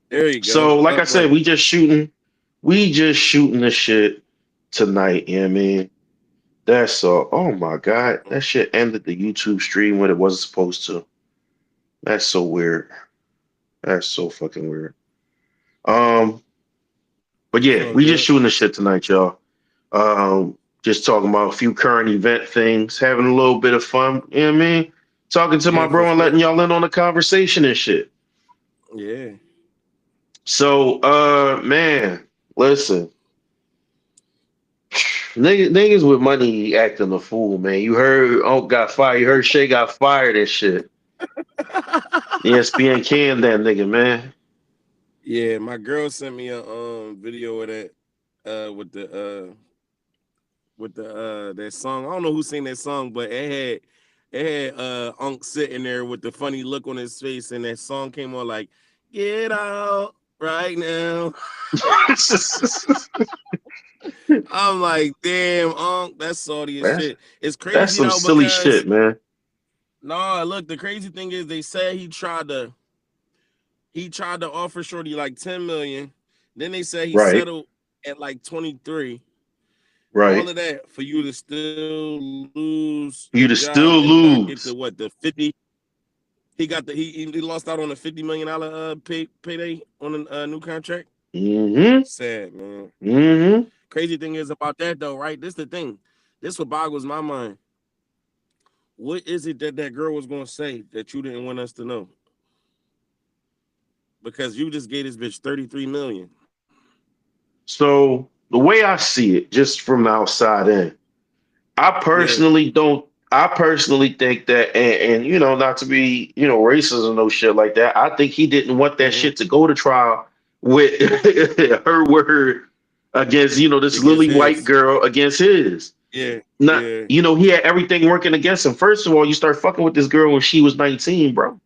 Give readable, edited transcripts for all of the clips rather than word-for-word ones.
There you go. So like I said, Upright. we just shooting the shit tonight. You know what I mean? That's all. Oh my God, that shit ended the YouTube stream when it wasn't supposed to. That's so weird. That's so fucking weird. Um, but It's yeah, all we just good. shooting the shit tonight, y'all. Just talking about a few current event things, having a little bit of fun. You know what I mean? Talking to my Yeah, for bro and letting sure. y'all in on the conversation and shit. Yeah. So, man, listen, niggas with money acting a fool, man. You heard Unc got fired. You heard Shay got fired and shit. ESPN canned that nigga, man. Yeah, my girl sent me a video of that with the that song. I don't know who sang that song, but it had Unc sitting there with the funny look on his face, and that song came on like "Get Out Right Now." I'm like, damn, Unc, that's salty as that's shit. It's that's crazy some though silly because shit, man. no, look, the crazy thing is they said he tried to offer Shorty like 10 million. Then they said he Right, settled at like 23. All right. of that for you to still lose your You job to and not still get the what, the lose. 50. He got he lost out on a $50 million payday on a new contract. Mm-hmm. Sad, man. Mm-hmm. Crazy thing is about that though, right? This the thing. This what boggles my mind. What is it that girl was gonna say that you didn't want us to know? Because you just gave this bitch 33 million. So the way I see it, just from the outside in, I Yeah. personally don't. I personally think that, and not to be, racist or no shit like that. I think he didn't want that Mm-hmm. shit to go to trial with her word against, this Against lily white his. girl against his. Yeah. Not, Yeah. he had everything working against him. First of all, you start fucking with this girl when she was 19, bro.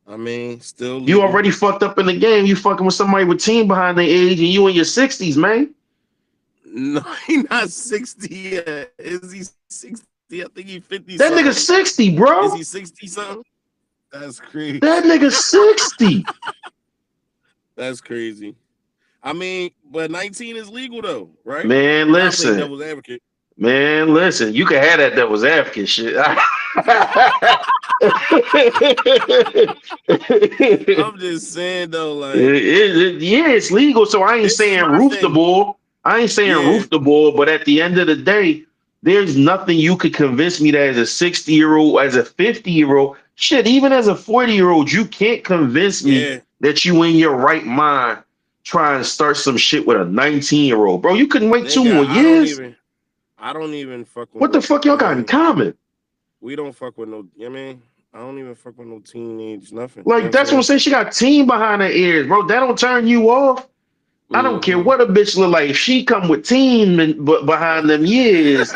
I mean, still You legal. already fucked up in the game. You fucking with somebody with teen behind their age, and you in your 60s, man. No, he not 60 yet. Is he 60? I think he 50 something. That nigga 60, Is he bro. 60 something? That's crazy. That nigga 60. That's crazy. I mean, but 19 is legal though, right? Man, You know, I play listen. devil's advocate. Man, listen. You can have that devil's advocate shit. I'm just saying though, like Yeah, it's legal. So I ain't this is saying my roof the thing. bull. I ain't saying Yeah, roof the bull, but at the end of the day, there's nothing you could convince me that as a 60-year-old, as a 50-year-old, shit, even as a 40-year-old, you can't convince me yeah. that you in your right mind trying to start some shit with a 19-year-old. Bro, you couldn't wait two Nigga, more years? I don't even fuck with What the no. fuck y'all I got in mean, common? we don't fuck with no. I mean, I don't even fuck with no teenage nothing. You know what Like, I'm that's what I'm saying? saying. She got team behind her ears, bro. That don't turn you off. I don't care Mm-hmm. what a bitch look like. If she come with team and but behind them years,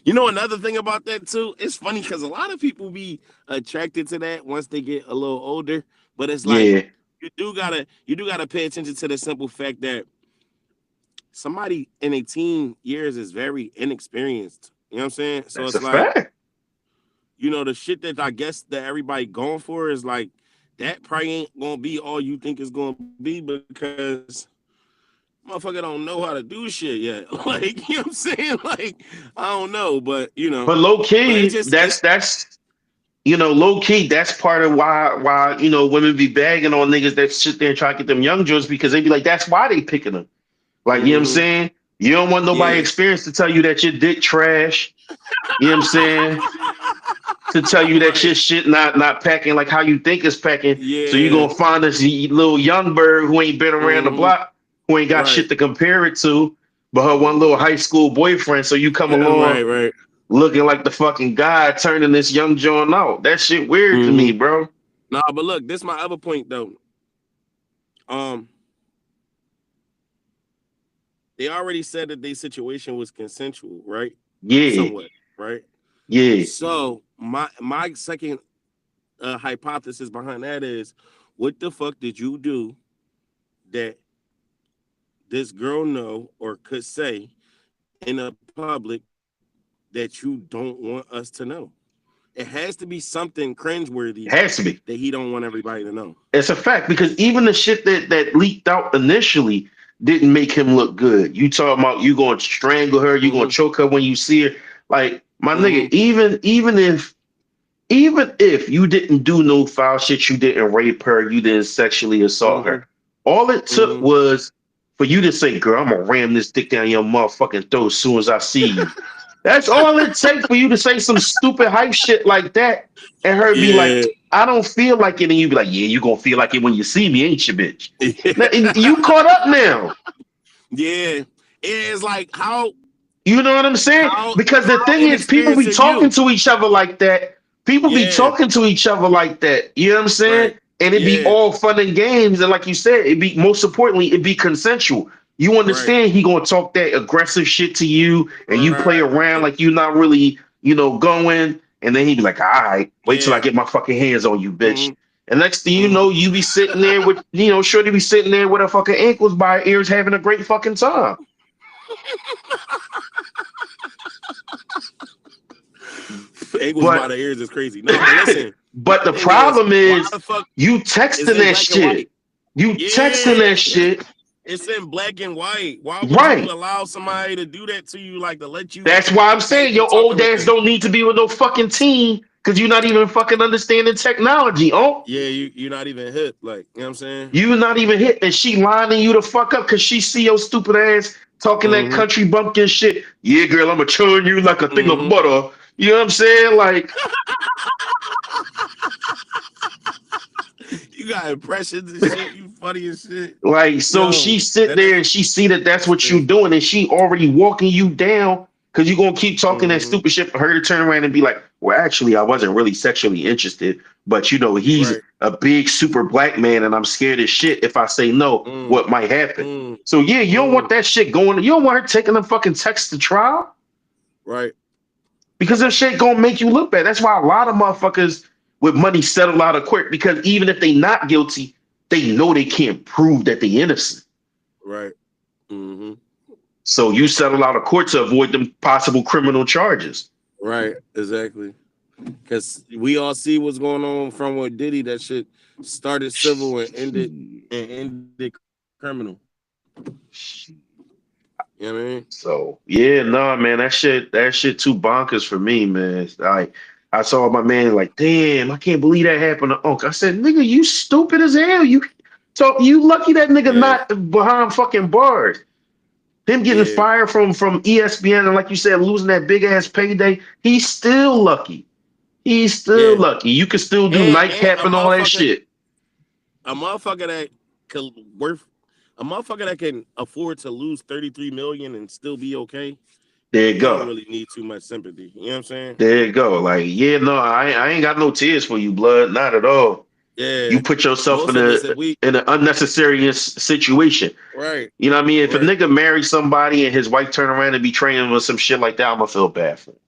You know another thing about that too? It's funny because a lot of people be attracted to that once they get a little older. But it's like yeah, you do gotta pay attention to the simple fact that somebody in 18 years is very inexperienced. You know what I'm saying? So that's a it's like, fact. the shit that I guess that everybody going for is like that probably ain't gonna be all you think it's gonna be because motherfucker don't know how to do shit yet. Like, you know what I'm saying? Like, I don't know, But low but key, that's low key. That's part of why women be bagging on niggas that sit there and try to get them young joints because they be like, that's why they picking them. Like, you know what I'm mm-hmm. saying? You don't want nobody Yeah. experience to tell you that your dick trash. You know what I'm saying? To tell you that Right. your shit not packing like how you think it's packing. So you Yeah. gonna find this little young bird who ain't been around the Mm-hmm. block, who ain't got shit Right. to compare it to, but her one little Mm-hmm. high school boyfriend. So you come along Right. Right. looking like the fucking guy turning this young John out. That shit weird to Mm-hmm. me, bro. Nah, but look, this is my other point though. Um, they already said that their situation was consensual, right? Yeah, Somewhat, right? yeah. So my second hypothesis behind that is, what the fuck did you do that this girl know or could say in a public that you don't want us to know? it has to be something It cringeworthy has to be. that he don't want everybody to know. It's a fact because even the shit that leaked out initially didn't make him look good. You talking about you going to strangle her, you going to Mm-hmm. choke her when you see her. Like my nigga, Mm-hmm. even if you didn't do no foul shit, you didn't rape her, you didn't sexually assault Mm-hmm. her. All it took Mm-hmm. was for you to say, "Girl, I'm gonna ram this dick down your motherfucking throat as soon as I see you." That's all it takes for you to say some stupid hype shit like that, and her be like, Yeah. "I don't feel like it," and you be like, "Yeah, you gonna feel like it when you see me, ain't you, bitch?" Now, Yeah. and you caught up now. Yeah. It's like You know what I'm saying? Because the how thing is, people inexperienced be are talking you? to each other like that. People be Yeah. talking to each other like that. You know what I'm saying? Right. And it be Yeah. all fun and games. And like you said, it be most importantly, it be consensual. You Right. understand he gonna talk that aggressive shit to you, and you play Right. around like you're not really, going. And then he be like, "All right, wait till I Yeah. get my fucking hands on you, bitch." Mm-hmm. And next thing you Mm-hmm. know, you be sitting there with, Shorty be sitting there with her fucking ankles by her ears, having a great fucking time. Angles by But the ears is crazy. No, but listen, my but the thing is, problem why is the fuck you is texting in that black and white? shit. You texting Yeah, that shit. it's in black and white. Why would you Right. allow somebody to do that to you, like to let you That's why I'm have saying you your talking old with ass them? don't need to be with no fucking team because you're not even fucking understanding technology. Oh, Yeah, you're not even hip. Like, you know what I'm saying? you not even hit and she lining you the fuck up because she see your stupid ass talking that Mm-hmm. country bumpkin shit. Yeah, girl, I'ma churn you like a thing of Mm-hmm. butter. You know what I'm saying? Like, You got impressions and shit. You funny as shit. So Yo, she sit that there nigga and she see that that's is what you crazy. doing, and she already walking you down because you gonna keep talking that Mm-hmm. stupid shit for her to turn around and be like, "Well, actually, I wasn't really sexually interested, but he's Right. a big super black man, and I'm scared as shit. If I say no, Mm, what might happen?" mm, So yeah, you don't want mm. that shit going. You don't want her taking the fucking text to trial Right. because that shit gonna make you look bad. That's why a lot of motherfuckers with money settle out of court because even if they not guilty, they know they can't prove that they innocent. Right. Mm-hmm. So you settle out of court to avoid them possible criminal charges. Right. Exactly. Because we all see what's going on from with Diddy. That shit started civil and ended criminal. You know what I mean? So yeah, no, man, that shit too bonkers for me, man. It's like I saw my man like, damn, I can't believe that happened to Uncle. I said, nigga, you stupid as hell. You lucky that nigga Yeah. not behind fucking bars. Him getting Yeah. fired from ESPN and like you said, losing that big ass payday, he's still lucky. He's still Yeah. lucky. You can still do And nightcap and all that shit. a motherfucker that could worth a motherfucker that can afford to lose 33 million and still be okay. There you You don't go. really need too much sympathy. You know what I'm saying? There you go. Like, yeah, no, I ain't got no tears for you, blood. Not at all. Yeah. You put yourself Most in of a us, if we in an unnecessary situation. right, You know what I mean? If a right. nigga marries somebody and his wife turn around and be training with some shit like that, I'm gonna feel bad for him.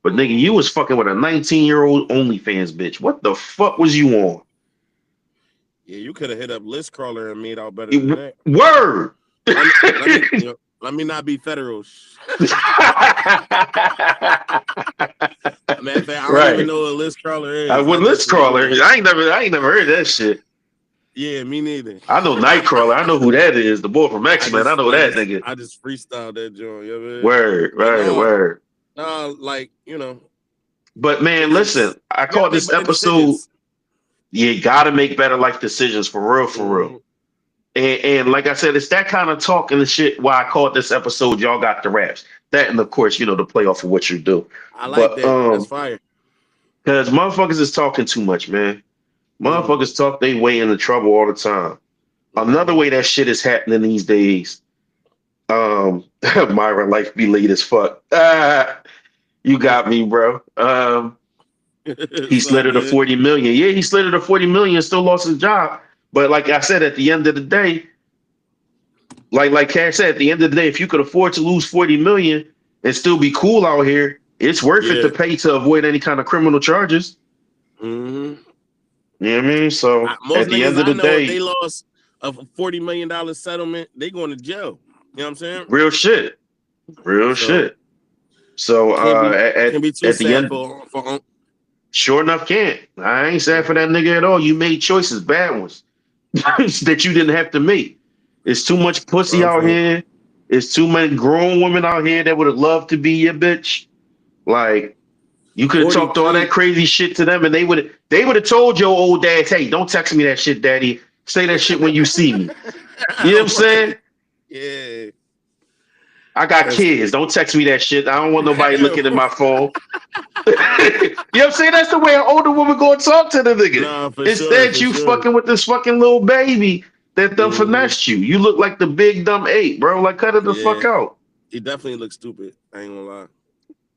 But nigga, you Mm-hmm. was fucking with a 19-year-old OnlyFans bitch. What the fuck was you on? Yeah, you could have hit up list crawler and made out better than that. Word. Let me not be federal. Matter of fact, I don't even Right. know what a list crawler I is. I would just list know crawler. that. I ain't never heard that shit. Yeah, me neither. I know Nightcrawler. I know who that is. The boy from X-Men. I know that nigga. I just freestyled that joint. You know what I mean? Word, But right, word. no, like But man, listen, it's I you gotta caught make this better episode. decisions. You gotta make better life decisions for real, for real. Mm, And like I said, it's that kind of talk and the shit why I called this episode Y'all Got The Raps. That and of course, the play off of what you do. I like But that. That's fire. because motherfuckers is talking too much, man. Mm, Motherfuckers talk they way into trouble all the time. Another mm-hmm. way that shit is happening these days. Myra life be late as fuck. You got me, bro. He It's all slid her to good. 40 million. Yeah, he slid her to 40 million, still lost his job. But like I said, at the end of the day, like Cash said, at the end of the day, if you could afford to lose 40 million and still be cool out here, it's worth it to Yeah. pay to avoid any kind of criminal charges. Mm-hmm. You know what I mean? So Most at the end niggas of I the know, if they day, lost a $40 million settlement, they going to jail. You know what I'm saying? real shit. Real So shit. So can't be at can't be too at the sad end, for Unc. Sure enough, can't. I ain't sad for that nigga at all. You made choices, bad ones, that you didn't have to make. It's too much pussy I'm out saying here. It's too many grown women out here that would have loved to be your bitch. Like you could have 40 talked all that crazy. crazy shit to them, and they would have told your old dad, "Hey, don't text me that shit, daddy. Say that shit when you see me." You know what I'm saying? Yeah, I got that's kids. Don't text me that shit. I don't want nobody looking at my phone. You know what I'm saying? That's the way an older woman gonna talk to the nigga. nah, for sure, Instead, for you sure. fucking with this fucking little baby that done Hmm. finessed you. You look like the big dumb ape, bro. Like cut it the fuck Yeah, out. he definitely looks stupid. I ain't gonna lie.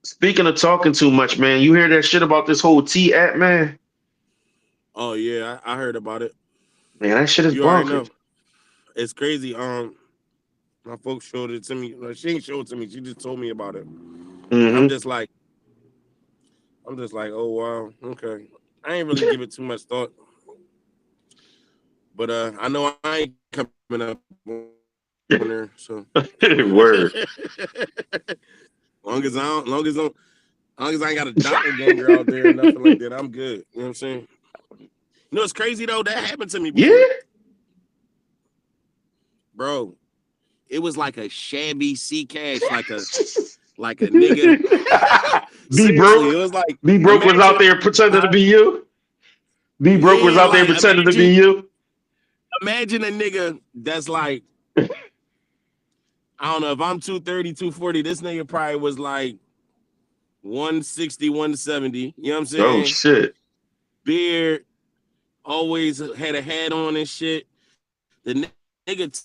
Speaking of talking too much, man, you hear that shit about this whole T app, man? Oh yeah, I heard about it. Man, that shit is You already bonkers. know. It's crazy. My folks showed it to me. Like, she ain't showed it to me. She just told me about it, and Mm-hmm. I'm just like, oh wow, okay. I ain't really give it too much thought, but I know I ain't coming up on there. So Word. long as I ain't got a doppelganger out there or nothing like that, I'm good. You know what I'm saying? You know, it's crazy though. That happened to me Yeah. before, bro. It was like a shabby C cash, like a nigga. B Seriously, broke. it was like B broke was out imagine, there pretending to be you. B broke was yeah, out there like pretending to be you. imagine a nigga that's like, I don't know if I'm 230, 240. This nigga probably was like 160, 170. You know what I'm Oh saying? shit. Beard, always had a hat on and shit. The nigga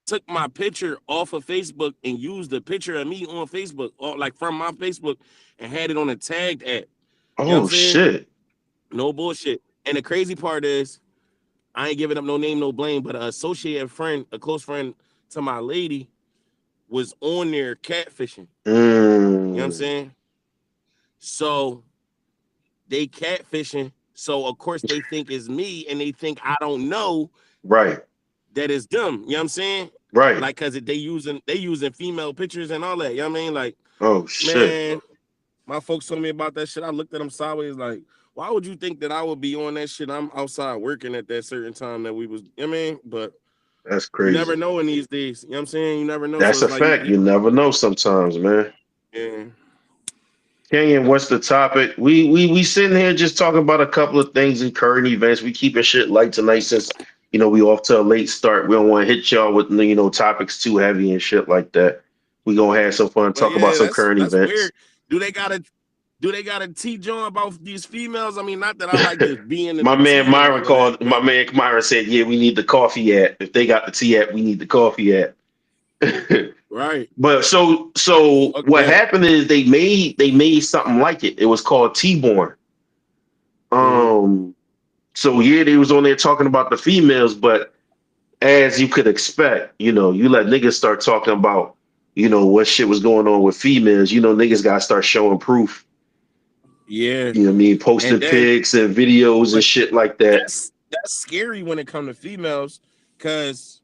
took my picture off of Facebook and used the picture of me on Facebook, or like from my Facebook, and had it on a tagged app. You know what I'm Oh saying? shit. No bullshit. And the crazy part is, I ain't giving up no name, no blame, but an associated friend, a close friend to my lady, was on there catfishing. You know what I'm Mm. saying? So they catfishing. So of course they think it's me, and they think I don't know Right. that it's them. You know what I'm saying? Right. Like, cause they using female pictures and all that. You know what I mean? Like, Oh shit. man, my folks told me about that shit. I looked at them sideways, like, why would you think that I would be on that shit? I'm outside working at that certain time that we was. You know what I mean? But That's you never crazy. know in these days. You know what I'm saying? You never know. So That's it's a like fact. You never know sometimes, man. yeah. Kenyon, what's the topic? We sitting here just talking about a couple of things in current events. We keeping shit light tonight since we off to a late start. We don't want to hit y'all with topics too heavy and shit like that. We gonna have some fun, But talk about yeah, some that's current that's events. weird. Do they gotta do they gotta teach on about these females? I mean, not that I like to be into My the man tea and Myron all of that, called. My but man Myron said, "Yeah, we need the coffee app. If they got the tea app, we need the coffee app." right. But so Fuck what that. happened is they made something like it. It was called T-Born. Mm-hmm. Um. So yeah, they was on there talking about the females, but as you could expect, you let niggas start talking about, what shit was going on with females. Niggas gotta start showing proof. Yeah. You know what I mean? And Posting then pics and videos and but shit like that. that's scary when it comes to females, because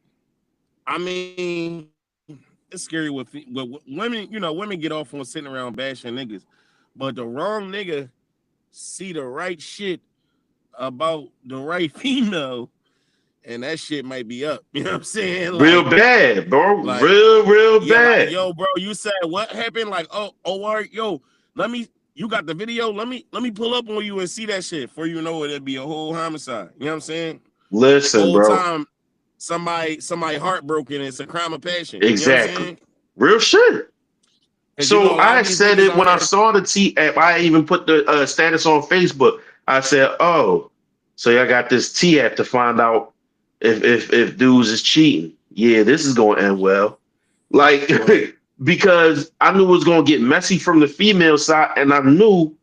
I mean it's scary with women. Women get off on sitting around bashing niggas, but the wrong nigga see the right shit about the right female, and that shit might be up. You know what I'm saying? Real bad, bro. Like, Real yeah, like, bad. yo, bro, you said what happened? Like, all right, yo, let me. You got the video? Let me pull up on you and see that shit. For you know it'd be a whole homicide. You know what I'm saying? Listen, Whole bro. time, somebody heartbroken. It's a crime of passion. You know what I'm Exactly. saying? Real shit. Because So a lot of I these said niggas it out when I here, saw the T app. I even put the status on Facebook. I said, "Oh, so y'all got this T app to find out if dudes is cheating. Yeah, this is going to end well. Like right? because I knew it was going to get messy from the female side, and I knew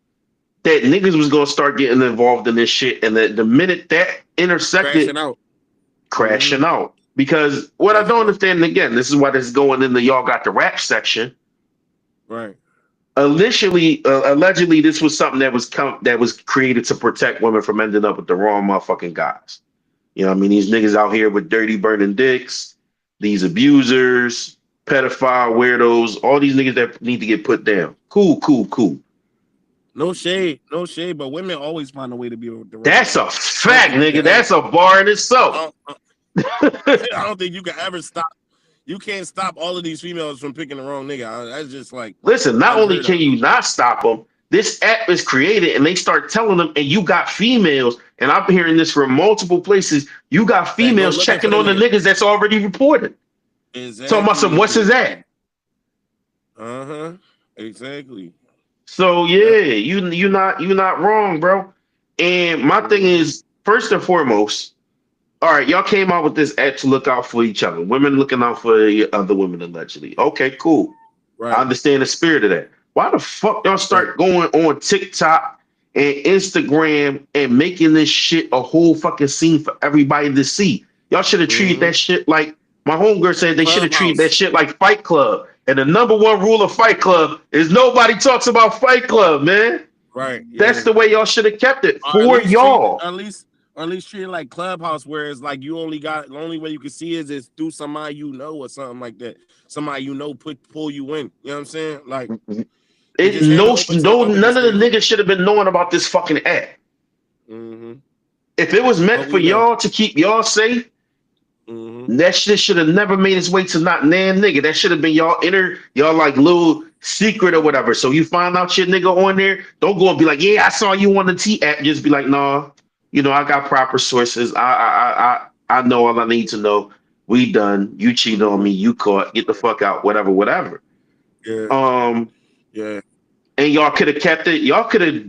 that niggas was going to start getting involved in this shit. And the minute that intersected, Crashing out. Mm-hmm. crashing out. Because what I don't Crashing out. understand, and again, this is why this is going in the y'all got the rap section. Right. Initially, allegedly, this was something that was created to protect women from ending up with the wrong motherfucking guys. What I mean? These niggas out here with dirty burning dicks, these abusers, pedophile weirdos, all these niggas that need to get put down. Cool, cool, cool. no shade, but women always find a way to be direct That's about a it. I don't fact, think you nigga. can ever. That's a bar in itself. I don't, I don't think you can ever stop. You can't stop all of these females from picking the wrong nigga. That's just like Listen, not only unheard can of. you not stop them, this app is created and they start telling them, and you got females, and I'm hearing this from multiple places. You got That go females looking for checking the on the nigga. niggas that's already reported. Talking about some, Exactly, what's his at? exactly. Uh-huh. Exactly. So Yep. yeah, you not wrong, bro. And my thing Mm-hmm. is, first and foremost, all right, y'all came out with this app to look out for each other. Women looking out for the other women allegedly. Okay, cool. I Right. understand the spirit of that. Why the fuck y'all Right. start going on TikTok and Instagram and making this shit a whole fucking scene for everybody to see? Y'all should have treated Mm-hmm. that shit like my homegirl said they should have treated that Clubhouse. shit like Fight Club. And the number one rule of Fight Club is nobody talks about Fight Club, man. Right. That's Yeah. the way y'all should have kept it Or at for least treat y'all. or at least treat it like Clubhouse, where it's like you only got the only way you can see is through somebody you know or something like that. Somebody you know pull you in. You know what I'm saying? Like and It just have an no open no talk and none just of the stay on. niggas should have been knowing about this fucking app. Mm-hmm. If it was meant But for we know. y'all to keep y'all safe, Mm-hmm. that shit should have never made its way to not nan nigga. That should have been y'all inner, y'all like little secret or whatever. So you find out your nigga on there, don't go and be like, yeah, I saw you on the T app. Just be like, nah, I got proper sources. I know all I need to know. We done. You cheated on me. Mm-hmm. You caught. Get the fuck out. Whatever, whatever. Yeah. Um, Yeah. and y'all could have kept it. Y'all could have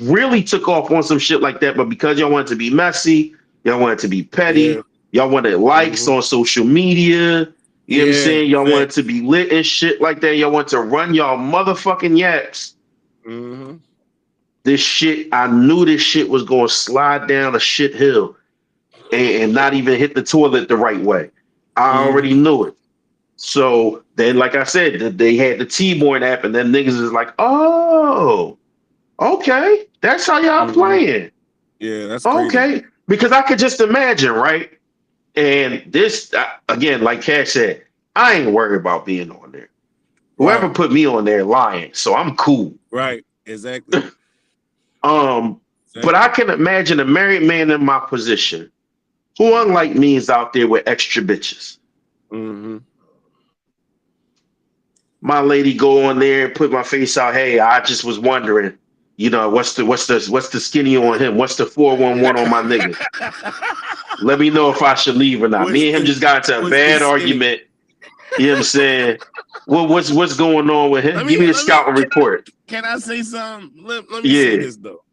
really took off on some shit like that, but because y'all wanted to be messy, y'all wanted to be Yeah. petty, y'all wanted likes Mm-hmm. on social media. You know what I'm Yeah. saying? Y'all wanted to Facts. be lit and shit like that. Y'all want to run y'all motherfucking yaps. Mm-hmm. This shit, I knew this shit was going to slide down a shit hill and not even hit the toilet the right way. I already Mm-hmm. knew it. So then, like I said, they had the T-Born app, and then niggas is like, oh, okay, that's how y'all Mm-hmm. playing. Yeah, that's crazy. Okay, because I could just imagine, right? And this again, like Cash said, I ain't worried about being on there. Whoever Right. put me on there lying, so I'm cool. Right. Exactly. But I Exactly. can imagine a married man in my position, who unlike me is out there with extra bitches. Mm-hmm. My lady go on there and put my face out. Hey, I just was wondering, what's the skinny on him? What's the 411 on my nigga? Let me know if I should leave or not. what's Me and him the just got into a what's the bad skinny? argument. You know what I'm saying? What's going on with him? Give me the Let me scouting report. can I say something? Let me say Yeah. this though.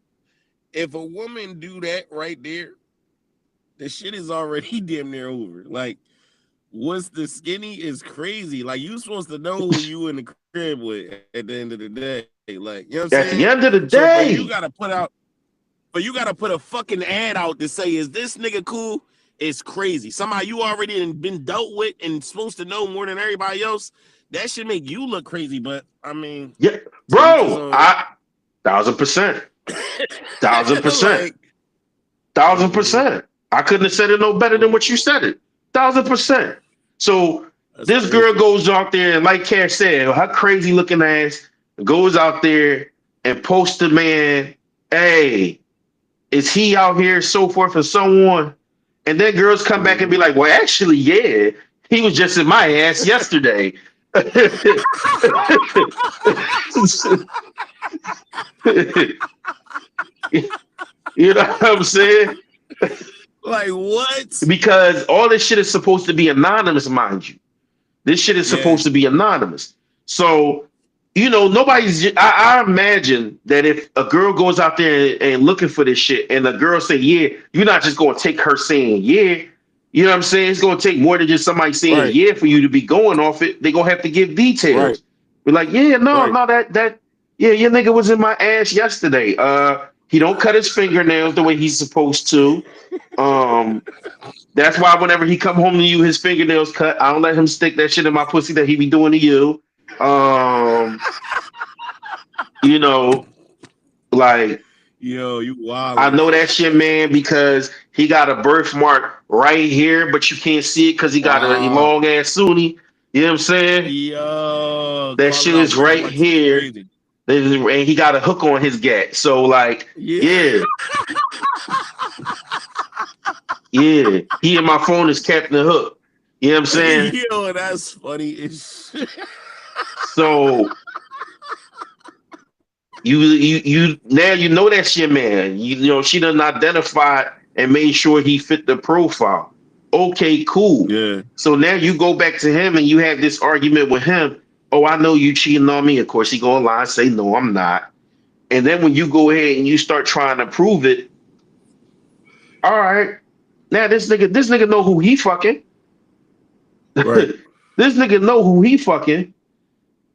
If a woman do that right there, the shit is already damn near over. Like, what's the skinny is crazy. Like, you supposed to know who you in the crib with at the end of the day. Like, you know what I'm saying? At the end of the So day, but you gotta put a fucking ad out to say, is this nigga cool? It's crazy. Somebody you already been dealt with and supposed to know more than everybody else. That should make you look crazy. But I mean, yeah, to each his bro. own. I 1000%, 1000%, Like, 1000%. I couldn't have said it no better than what you mhm. said it. 1000%. So That's this girl crazy. goes out there and, like Cash said, her crazy looking ass goes out there and posts the man, hey, is he out here so forth and so on? And then girls come back and be Mhm. like, well, actually, yeah, he was just in my ass yesterday. You know what I'm saying? Like what? Because all this shit is supposed to be anonymous, mind you. This shit is Yeah. supposed to be anonymous. So, nobody's. I imagine that if a girl goes out there and looking for this shit, and the girl say, "Yeah," you're not just going to take her saying, "Yeah." You know what I'm saying? It's going to take more than just somebody saying, Right. "Yeah," for you to be going off it. They're going to have to give Right. details. Be like, "Yeah, no, Right. no, yeah, your nigga was in my ass yesterday. He don't cut his fingernails the way he's supposed to. Um, that's why whenever he come home to you, his fingernails cut. I don't let him stick that shit in my pussy that he be doing to you. Um, you know, like Yo, you I wildin'. know that shit, man, because he got a birthmark right here, but you can't see it because he got a Wow. long ass Sunni. You know what I'm saying? Yo, That calling shit out is right birthmarks is here. crazy. And he got a hook on his gat. So like, Yeah. yeah, yeah. He and my phone is Captain Hook. You know what I'm saying? Yo, that's funny as shit. So you now you know that's your man. You know she done identified and made sure he fit the profile. Okay, cool. Yeah. So now you go back to him and you have this argument with him. Oh, I know you cheating on me. Of course, he gonna lie and say no, I'm not. And then when you go ahead and you start trying to prove it, all right. Now this nigga know who he fucking. Right. This nigga know who he fucking.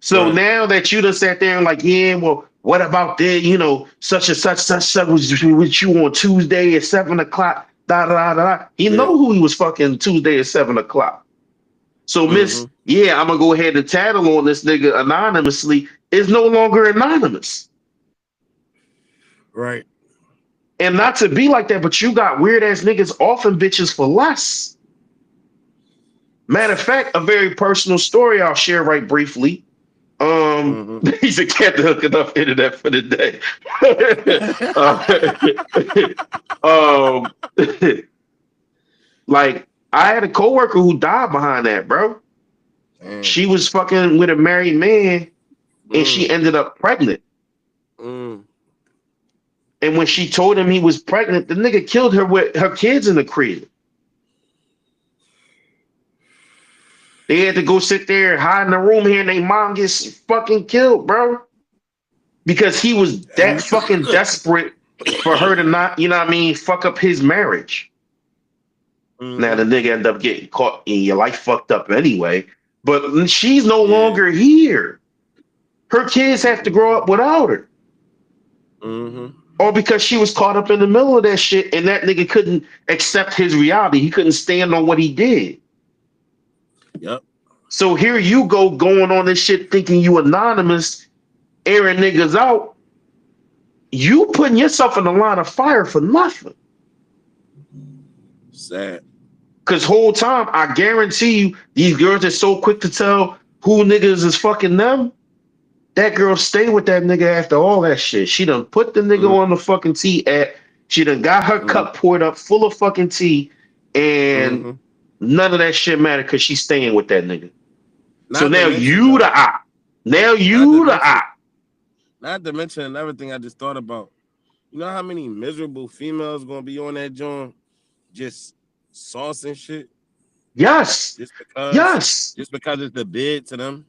So Right. now that you done sat there and like, yeah, well, what about that? You know, such was with you on Tuesday at 7 o'clock. Da da da da. He Yeah. know who he was fucking Tuesday at 7 o'clock. So Miss, Mm-hmm. yeah, I'm gonna go ahead and tattle on this nigga anonymously. Is no longer anonymous. Right. And not to be like that, but you got weird ass niggas offering bitches for less. Matter of fact, a very personal story I'll share right briefly. Mm-hmm. He's a cat hooking up internet for the day. um, like I had a coworker who died behind that, bro. Damn. She was fucking with a married man, and she Mm. ended up pregnant. Mm. And when she told him he was pregnant, the nigga killed her with her kids in the crib. They had to go sit there and hide in the room here, and their mom gets fucking killed, bro. Because he was that fucking desperate for her to not, you know what I mean, fuck up his marriage. Now Mm-hmm. the nigga ended up getting caught and your life fucked up anyway. But she's no Yeah. longer here. Her kids have to grow up without her. Mm-hmm. Or because she was caught up in the middle of that shit and that nigga couldn't accept his reality. He couldn't stand on what he did. Yep. So here you go going on this shit thinking you anonymous, airing niggas out. You putting yourself in the line of fire for nothing. Sad. Cause whole time, I guarantee you, these girls are so quick to tell who niggas is fucking them. That girl stay with that nigga after all that shit. She done put the nigga Mm-hmm. on the fucking tea at. She done got her Mm-hmm. cup poured up full of fucking tea, and Mm-hmm. none of that shit matter because she's staying with that nigga. So Not to now mention you the though. op. Now Not to you the mention. op. Not to mention another thing I just thought about. You know how many miserable females gonna be on that joint, just saucing shit, Yes. just because, Yes. just because it's the bid to them,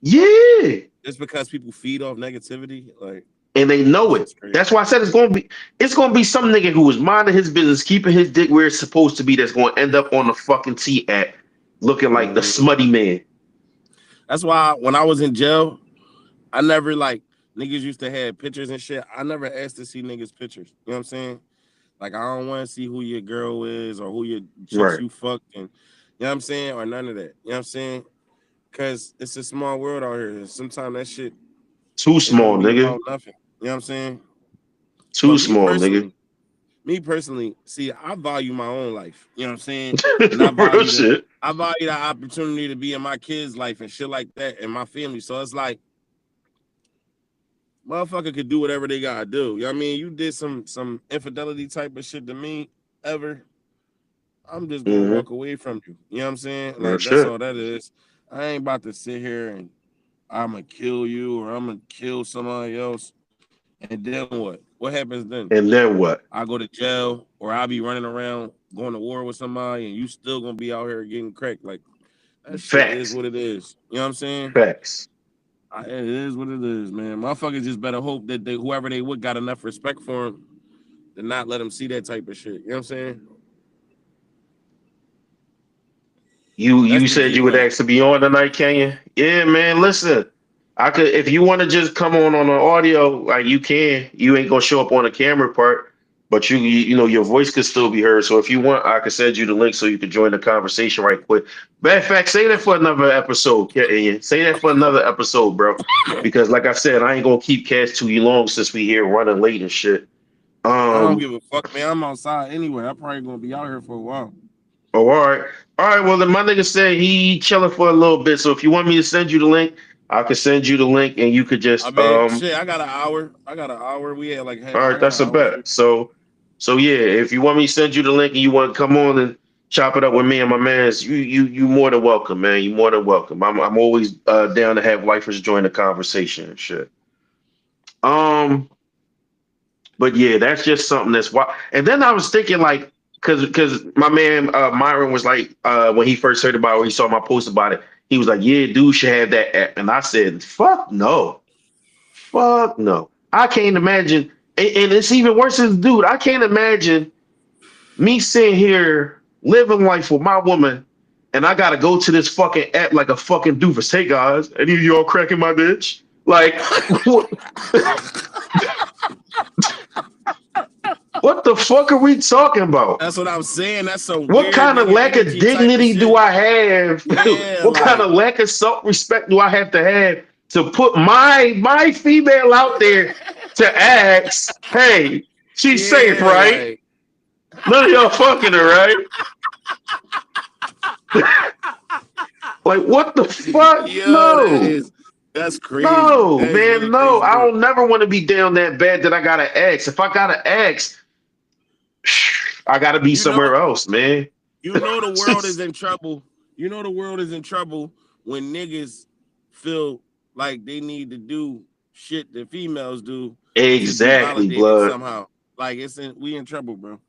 Yeah. just because people feed off negativity. Like And they that know it. shit's crazy. That's why I said it's gonna be some nigga who was minding his business, keeping his dick where it's supposed to be, that's gonna end up on the fucking tea at looking like the Mm-hmm. smutty man. That's why when I was in jail, I never like niggas used to have pictures and shit. I never asked to see niggas' pictures. You know what I'm saying? Like I don't want to see who your girl is or who your chicks Right. you fucked and you know what I'm saying, or none of that. You know what I'm saying? Cause it's a small world out here. Sometimes that shit Too it don't small, be nigga. about nothing. You know what I'm saying? But Too small, nigga. me personally, see, I value my own life. You know what I'm saying? And Real shit. I value the opportunity to be in my kids' life and shit like that and my family. So it's like motherfucker could do whatever they gotta do. You know what I mean? You did some infidelity type of shit to me ever. I'm just gonna Mm-hmm. walk away from you. You know what I'm saying? Real Like that's shit. all that is. I ain't about to sit here and I'm gonna kill you or I'm gonna kill somebody else. And then what? What happens then? And then what? I go to jail or I'll be running around going to war with somebody and you still gonna be out here getting cracked. Like that shit is Facts. what it is. You know what I'm saying? Facts. It is what it is, man. Motherfuckers just better hope that whoever they would got enough respect for him to not let him see that type of shit. You know what I'm saying? You That's the said key you to would life. ask to be on tonight, can you? Yeah, man. Listen, I could if you want to just come on the audio, like you can. You ain't gonna show up on the camera part, but you know your voice could still be heard. So if you want, I could send you the link so you could join the conversation right quick. Matter of fact, say that for another episode. Say that for another episode, bro. Because like I said, I ain't gonna keep Cash too long since we here running late and shit. I don't Um. give a fuck, man. I'm outside anyway. I'm probably gonna be out here for a while. Oh, all right. All right. Well, then my nigga said he chilling for a little bit. So if you want me to send you the link, I could send you the link and you could I just mean, shit, I got an hour. We had like all I right, got an that's a hour free. bet. So yeah, if you want me to send you the link and you want to come on and chop it up with me and my mans, you more than welcome, man. You more than welcome. I'm always down to have lifers join the conversation and shit. Um, but yeah, that's just something that's why. And then I was thinking like, cause my man Myron was like, when he first heard about it, he saw my post about it. He was like, "Yeah, dude should have that app." And I said, "Fuck no, fuck no." I can't imagine, and it's even worse as dude. I can't imagine me sitting here living life with my woman, and I gotta go to this fucking app like a fucking doofus. Hey guys, any of y'all cracking my bitch? Like, what, what the fuck are we talking about? That's what I'm saying. That's some What weird kind of nigga lack of energy type of dignity do shit. I have? Yeah, What kind like of lack of self-respect do I have to put my female out there to ask, hey, she's safe, yeah, right? like None of y'all fucking her, right? Like, what the fuck? yo, No. that's crazy. No, That is man, really no. crazy I work. don't never want to be down that bad that I gotta ask. If I gotta ask, I gotta be You know, somewhere else, man. the world is in trouble. You know the world is in trouble when niggas feel like they need to do shit that females do to be Exactly, validated blood. somehow. Like we in trouble, bro.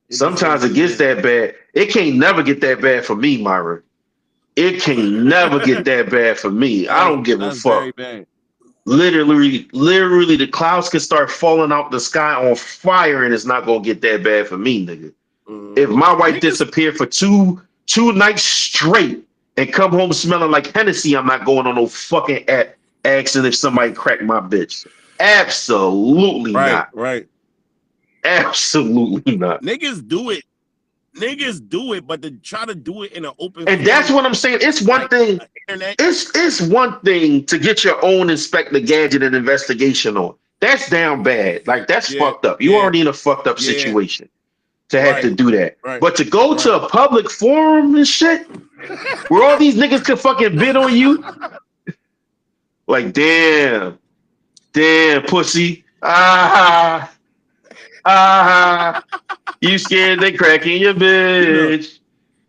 It just is Sometimes what it it gets is. that bad. It can't never get that bad for me, Myra. It can never get that bad for me. I don't give a That's very fuck. bad. Literally, the clouds can start falling out the sky on fire, and it's not gonna get that bad for me, nigga. If Mm-hmm. my wife Niggas, disappeared for two nights straight and come home smelling like Hennessy, I'm not going on no fucking app asking if somebody cracked my bitch. Absolutely right, not. right. Absolutely not. Niggas do it. Niggas do it, but to try to do it in an open And that's forum what I'm saying. It's one like thing. internet. It's one thing to get your own Inspector Gadget and investigation on. That's down bad. Like that's Yeah, fucked up. You yeah, already in a fucked up yeah. situation to have Right, to do that. right, But to go right. to a public forum and shit where all these niggas can fucking bid on you, like damn, pussy. Ah, you scared they cracking your You know, bitch.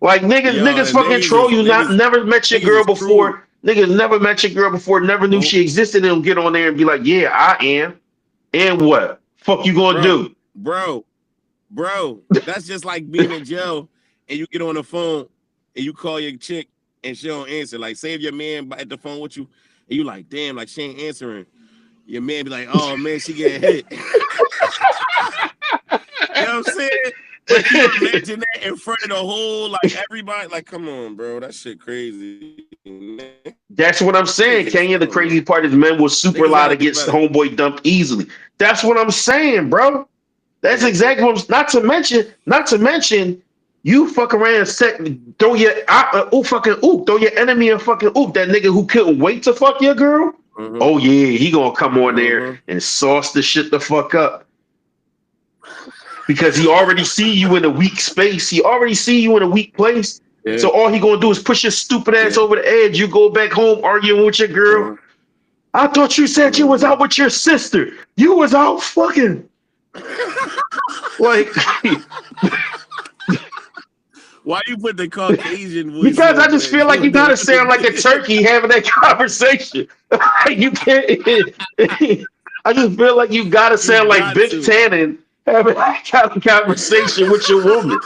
Like yo, niggas and fucking troll you. Not never met your niggas girl is cruel. before. Niggas never met your girl before. Never knew Nope, she existed. And get on there and be like, yeah, I am. And what? Fuck you gonna bro, do? bro, bro. That's just like being in jail and you get on the phone and you call your chick and she don't answer. Like, say if your man at the phone with you and you like, damn, like she ain't answering. Your man be like, oh man, she getting hit. You know what I'm saying? Like you imagine that in front of the whole like everybody. Like, come on, bro, that shit crazy. That's what I'm Niggas saying. is Kenya, the dumb, bro. crazy part is men will super Niggas lie gotta to do get better. homeboy dumped easily. That's what I'm saying, bro. That's exactly what I'm, not to mention, you fuck around and throw your throw your enemy a fucking oop. That nigga who couldn't wait to fuck your girl. Mm-hmm. Oh yeah, he gonna come on there Mm-hmm. and sauce the shit the fuck up because he already see you in a weak space. He already see you in a weak place. Yeah. So all he gonna do is push your stupid ass Yeah. over the edge. You go back home arguing with your girl. Mm-hmm. I thought you said you was Mm-hmm. out with your sister. You was out fucking like Why you put the Caucasian voice because I on just when feel like you doing gotta sound like a the turkey having that conversation. You can't. I just feel like you gotta you sound like got Biff to. Tannen having that kind of conversation with your woman.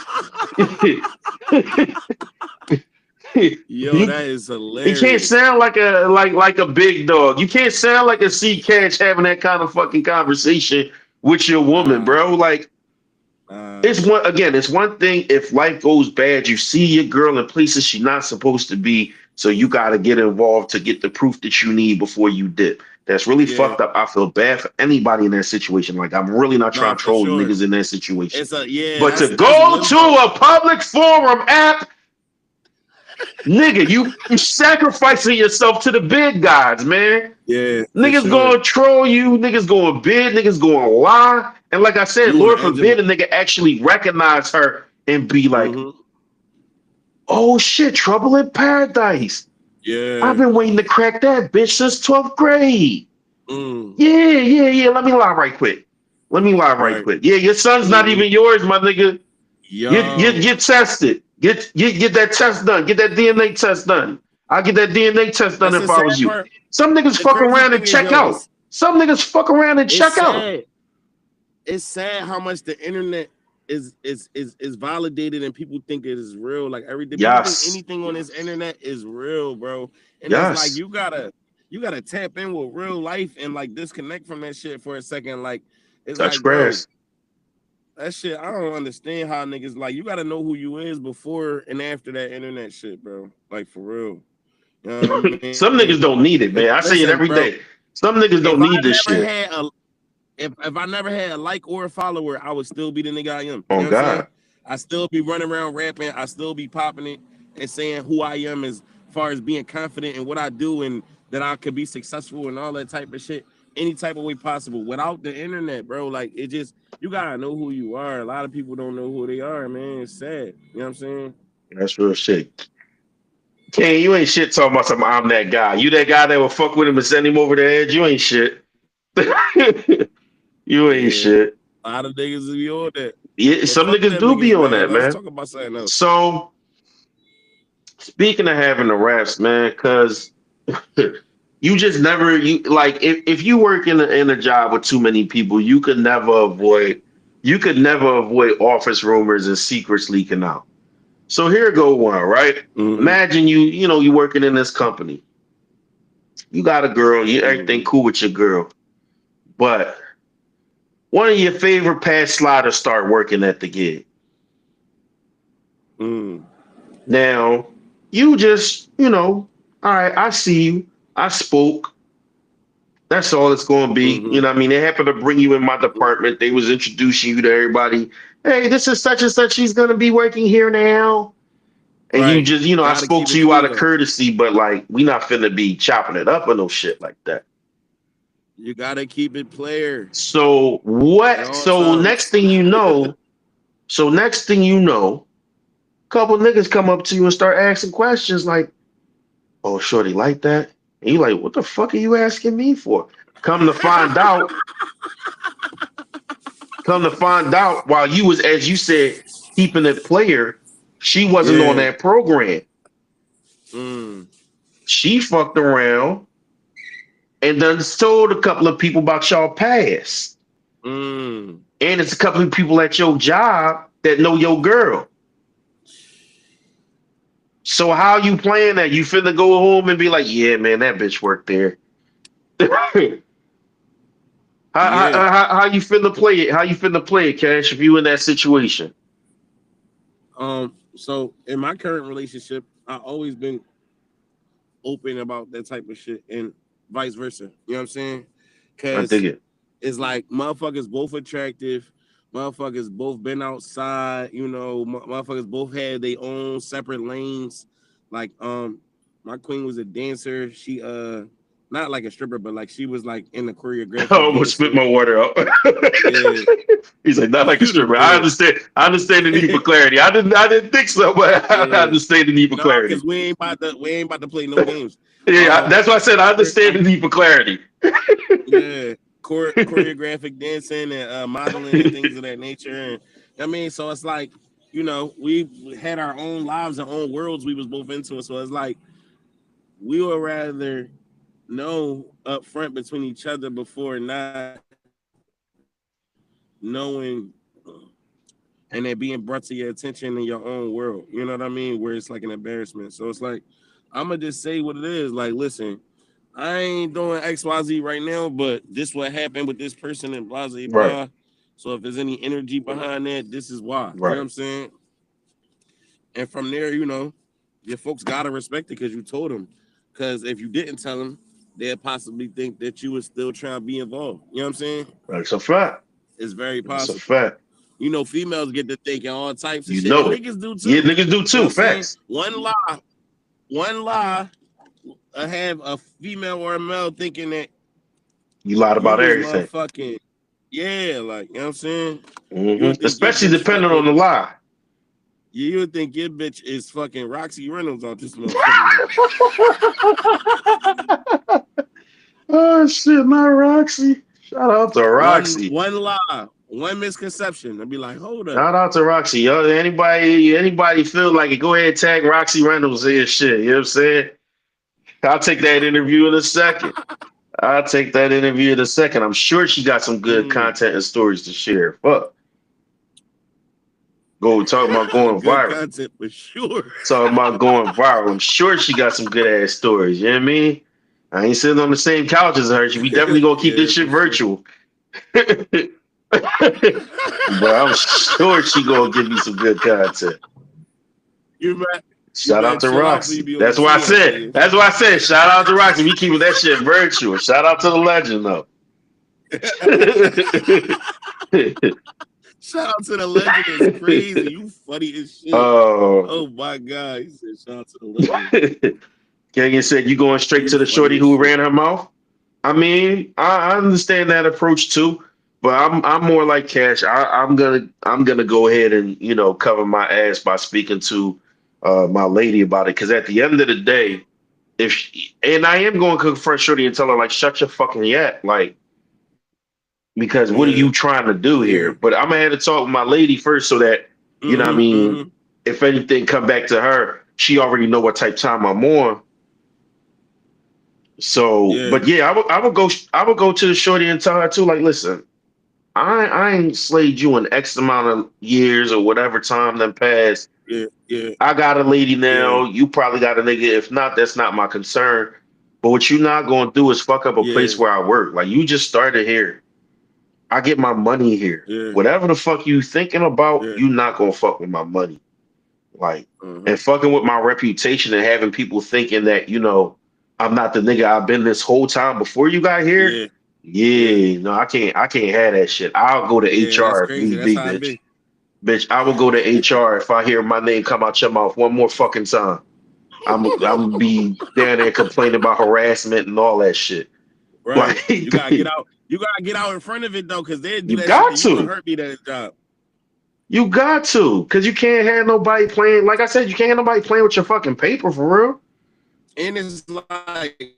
Yo, you that is you can't hilarious. sound like a big dog. You can't sound like a sea catch having that kind of fucking conversation with your woman, Uh, bro. Like uh, it's one thing if life goes bad, you see your girl in places she's not supposed to be, so you gotta get involved to get the proof that you need before you dip. That's really yeah. fucked up. I feel bad for anybody in that situation. Like I'm really not Nah, trying to for troll sure. niggas in that situation. It's a yeah, But to that's go to limbo. a public forum app, nigga, you sacrificing yourself to the big gods, man. Yeah, for Niggas sure. gonna troll you, niggas gonna bid, niggas gonna lie. And like I said, You on Lord the edge of forbid it. a nigga actually recognize her and be like, Mm-hmm. oh shit, trouble in paradise. I've Yeah. been waiting to crack that bitch since 12th grade. Mm. Yeah. Let me lie right quick. Let me lie right Right. quick. Yeah, your son's not Mm-hmm. even yours, my nigga. Yo. Get tested. Get that test done. Get that DNA test done. I'll get that DNA test done That's the if I sad was you. part. Some niggas The fuck crazy around and thing is, check yo, out. Some niggas fuck around and it's check out. sad. It's sad how much the internet is validated and people think it is real. Like everything, people think Yes. anything on this internet is real, bro. And it's like Yes. you gotta tap in with real life and like disconnect from that shit for a second. Like it's Touch like, bro, grass. that shit. I don't understand how niggas like you gotta know who you is before and after that internet shit, bro. Like for real. You know what I mean? Some niggas don't need it, If man. I say it listen, every bro, day. Some niggas if don't I need this never shit. had a if I never had a like or a follower, I would still be the nigga I am. You know Oh what I'm saying? God. I still be running around rapping. I still be popping it and saying who I am as far as being confident in what I do and that I could be successful and all that type of shit, any type of way possible. Without the internet, bro, like it just you gotta know who you are. A lot of people don't know who they are, man. It's sad. You know what I'm saying? That's real shit. Kane, you ain't shit talking about some I'm that guy. You that guy that will fuck with him and send him over the edge. You ain't shit. You ain't Yeah. shit. A lot of niggas be on that. Yeah, But some fuck niggas them do be niggas, on man. that, Let's man. talk about something else. So speaking of having the raps, man, because you just never you like if you work in a job with too many people, you could never avoid office rumors and secrets leaking out. So here go one, right? Mm-hmm. Imagine you working in this company. You got a girl, you everything Mm-hmm. cool with your girl, but one of your favorite past sliders start working at the gig. Mm. Now, all right, I see you. I spoke. That's all it's going to be. Mm-hmm. You know what I mean? They happened to bring you in my department. They was introducing you to everybody. Hey, this is such and such. She's going to be working here now. And you Right. just, I Gotta spoke keep to it you out cool of though. courtesy, but like, we not finna be chopping it up or no shit like that. You gotta keep it player So at what? all times. Next thing you know, a couple niggas come up to you and start asking questions like, "Oh, shorty, like that?" And you like, "What the fuck are you asking me for?" Come to find out, while you was, as you said, keeping it player, she wasn't on Yeah. that program. Mm. She fucked around and done told a couple of people about y'all past. Mm. And it's a couple of people at your job that know your girl. So how you playing that? You finna go home and be like, yeah, man, that bitch worked there. how, Yeah. how you finna play it? How you finna play it, Cash, if you in that situation? So in my current relationship, I always been open about that type of shit and vice versa. You know what I'm saying? I dig Cause it. it's like motherfuckers both attractive. Motherfuckers both been outside. Motherfuckers both had their own separate lanes. Like my queen was a dancer. She not like a stripper, but like she was like in the I choreographic almost spit dancing. my water out. Yeah, He's like, not like a you the stripper. I best. understand. I understand the need for clarity. I didn't think so, but I Yeah. understand the need for No, clarity. because we ain't about to play no games. Yeah, Um that's why I said I understand like the need for clarity. yeah, choreographic dancing and modeling and things of that nature. And I mean, so it's like, we had our own lives and own worlds we was both into. So it's like we would rather know up front between each other before not knowing and it being brought to your attention in your own world. You know what I mean? Where it's like an embarrassment. So it's like, I'm gonna just say what it is. Like, listen, I ain't doing XYZ right now, but this what happened with this person and blah blah Right, blah. So if there's any energy behind that, this is why. You know what right. I'm saying? And from there, your folks gotta respect it because you told them. Because if you didn't tell them, they'd possibly think that you was still trying to be involved. You know what I'm saying? That's a fact. It's very That's a possible. fact. Females get to thinking all types of You shit, and know it. niggas do Yeah, too. niggas do You know what too. I'm saying? Facts. One lie, have a female or a male thinking that You lied you about was everything. motherfucking, yeah, like, you know what I'm saying? You Hmm. would think your Especially bitch depending on fucking, the lie. You would think your bitch is fucking Roxy Reynolds on this motherfucker. Oh shit, not Roxy. Shout out to Roxy. One lie, one misconception. I'd be like, hold up. Shout out to Roxy. Yo, anybody feel like it, go ahead and tag Roxy Reynolds in shit. You know what I'm saying? I'll take that interview in a second. I'll take that interview in a second. I'm sure she got some good content and stories to share. Fuck. Go talk about going Good viral. content for sure. Talking about going viral. I'm sure she got some good ass stories. You know what I mean? I ain't sitting on the same couch as her. We definitely gonna keep Yeah, this shit for sure. virtual. But I'm sure she gonna give me some good content. You Shout better out to chill out for you Roxy. be on the That's why I TF said. page. That's why I said. Shout out to Roxy. We keeping that shit virtual. Shout out to the legend though. Shout out to the legend is crazy. You funny as shit. Oh. Oh my god. He said shout out to the legend. Kenyon said you going straight You to the funny shorty as who shit. ran her mouth. I mean, I understand that approach too, but I'm more like Cash. I'm gonna go ahead and cover my ass by speaking to my lady about it. Because at the end of the day, and I am going to confront Shorty and tell her like, shut your fucking yap, like, because what are Yeah. you trying to do Yeah. here? But I'm gonna have to talk with my lady first so that what I mean, Mm-hmm. if anything come back to her, she already know what type time I'm on. So, Yeah. but yeah, I would go to the shorty and tell her too, like, listen, I ain't slayed you in X amount of years or whatever time that passed. Yeah. Yeah. I got a lady Yeah. now. You probably got a nigga. If not, that's not my concern. But what you not gonna do is fuck up a Yeah. place where I work. Like you just started here. I get my money here. Yeah. Whatever the fuck you thinking about, Yeah. you not gonna fuck with my money. Like, Uh-huh. and fucking with my reputation and having people thinking that, I'm not the nigga I've been this whole time before you got here. Yeah. Yeah. Yeah, no, I can't have that shit. I'll go to Yeah. That's HR if crazy. need That's be, how I bitch. be. Bitch, I will go to HR if I hear my name come out your mouth one more fucking time. I'm gonna be down there complaining about harassment and all that shit. Right. Like You gotta get out. You gotta get out in front of it though, because they do you that shit got to you and to. hurt me that job. You got to, because you can't have nobody playing. Like I said, you can't have nobody playing with your fucking paper for real. And it's like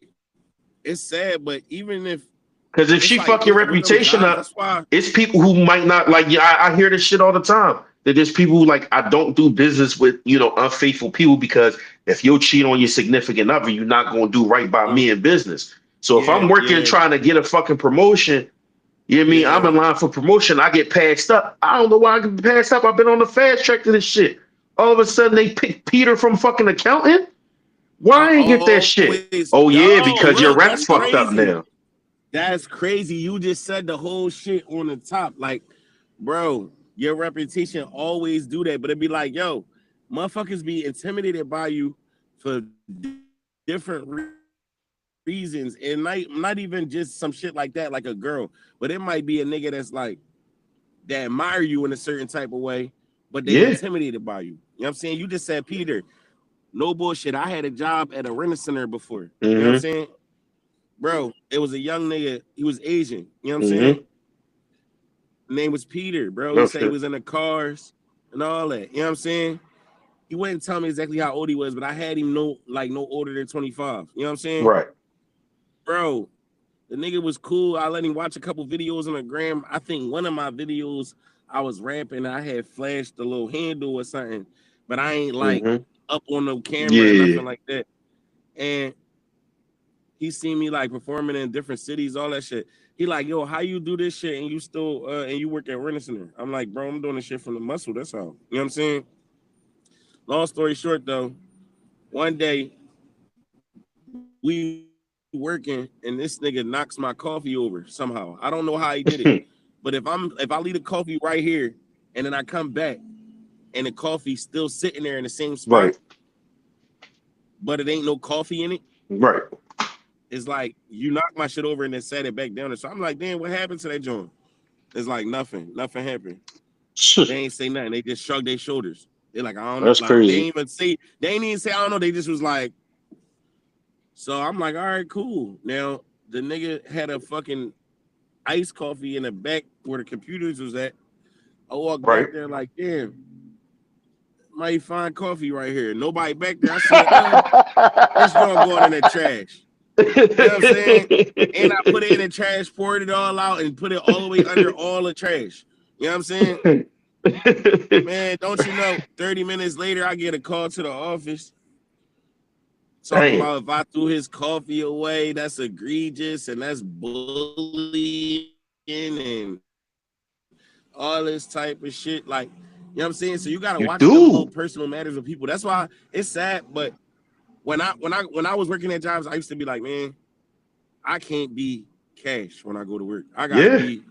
it's sad, but even if Because it's if like she fuck your with them jobs, reputation that's up, why. it's people who might not like. Yeah, I hear this shit all the time. That there's people who like I don't do business with unfaithful people because if you cheat on your significant other, you're not gonna do right by Uh, me in business. So if yeah, I'm working yeah, trying to get a fucking promotion, you know what I mean? I'm yeah. in line for promotion. I get passed up. I don't know why I get passed up. I've been on the fast track to this shit. All of a sudden they pick Peter from fucking accountant. Why I I ain't get that shit? always Oh yeah, yo because look. your That's rep fucked up crazy. now. That's crazy. You just said the whole shit on the top. Like, bro, your reputation always do that. But it'd be like, yo, motherfuckers be intimidated by you for different reasons. And not even just some shit like that, like a girl. But it might be a nigga that's like that admire you in a certain type of way, but they Yeah. intimidated by you. You know what I'm saying? You just said, Peter, no bullshit. I had a job at a rent center before. You know what I'm Mm-hmm. saying? Bro, it was a young nigga. He was Asian. You know what I'm saying? Mm-hmm. Name was Peter, bro. He No said he shit. was in the cars and all that. You know what I'm saying? He wouldn't tell me exactly how old he was, but I had him no older than 25. You know what I'm saying? Right. Bro, the nigga was cool. I let him watch a couple videos on the gram. I think one of my videos I was rapping. I had flashed the little handle or something, but I ain't like Mm-hmm. up on no camera or Yeah. nothing like that. And he seen me like performing in different cities, all that shit. He like, yo, how you do this shit and you still and you work at Rent Center? I'm like, bro, I'm doing this shit from the muscle. That's all. You know what I'm saying? Long story short, though, one day we working and this nigga knocks my coffee over somehow. I don't know how he did it, but if I leave the coffee right here and then I come back and the coffee's still sitting there in the same spot, Right. but it ain't no coffee in it. Right. It's like you knocked my shit over and then set it back down. And so I'm like, damn, what happened to that joint? It's like nothing. Nothing happened. They ain't say nothing. They just shrugged their shoulders. They're like, I don't know. That's Like crazy. they ain't even say, I don't know. They just was like, so I'm like, all right, cool. Now the nigga had a fucking iced coffee in the back where the computers was at. I walked Right. back there like, damn, mighty fine coffee right here. Nobody back there. I said, this joint going in the trash. You know what I'm saying? And I put it in the trash, poured it all out, and put it all the way under all the trash. You know what I'm saying? Man, don't you know? 30 minutes later, I get a call to the office talking Damn, about if I threw his coffee away, that's egregious and that's bullying and all this type of shit. Like, you know what I'm saying? So you gotta you watch them little do. personal matters with people. That's why it's sad. But when I was working at jobs, I used to be like, man, I can't be Cash when I go to work. I gotta Yeah, be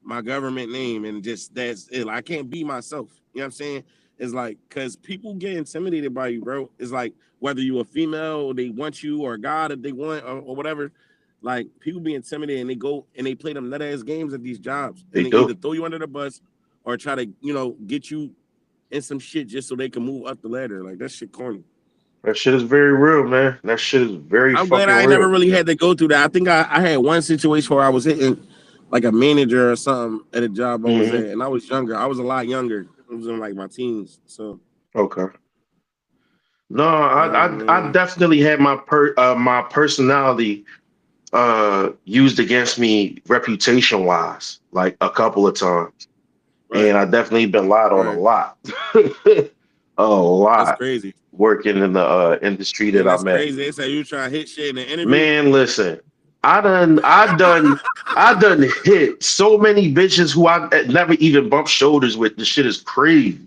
my government name and just that's it. I can't be myself. You know what I'm saying? It's like because people get intimidated by you, bro. It's like whether you a female or they want you or a guy that they want or whatever. Like people be intimidated and they go and they play them nut ass games at these jobs they and they either do. throw you under the bus or try to get you in some shit just so they can move up the ladder. Like that shit corny. That shit is very real, man. That shit is very I'm glad fucking I ain't never real. really had to go through that. I think I had one situation where I was hitting like a manager or something at a job I was at, Hmm. and I was younger. I was a lot younger. I was in like my teens. So Okay. No, I man, definitely had my personality used against me reputation wise, like a couple of times. right, And I definitely been lied on a right. lot. A That's lot crazy. working in the industry that And that's I'm at. crazy. They say you trying to hit shit in the interview. Man, listen, I done hit so many bitches who I never even bumped shoulders with. The shit is crazy.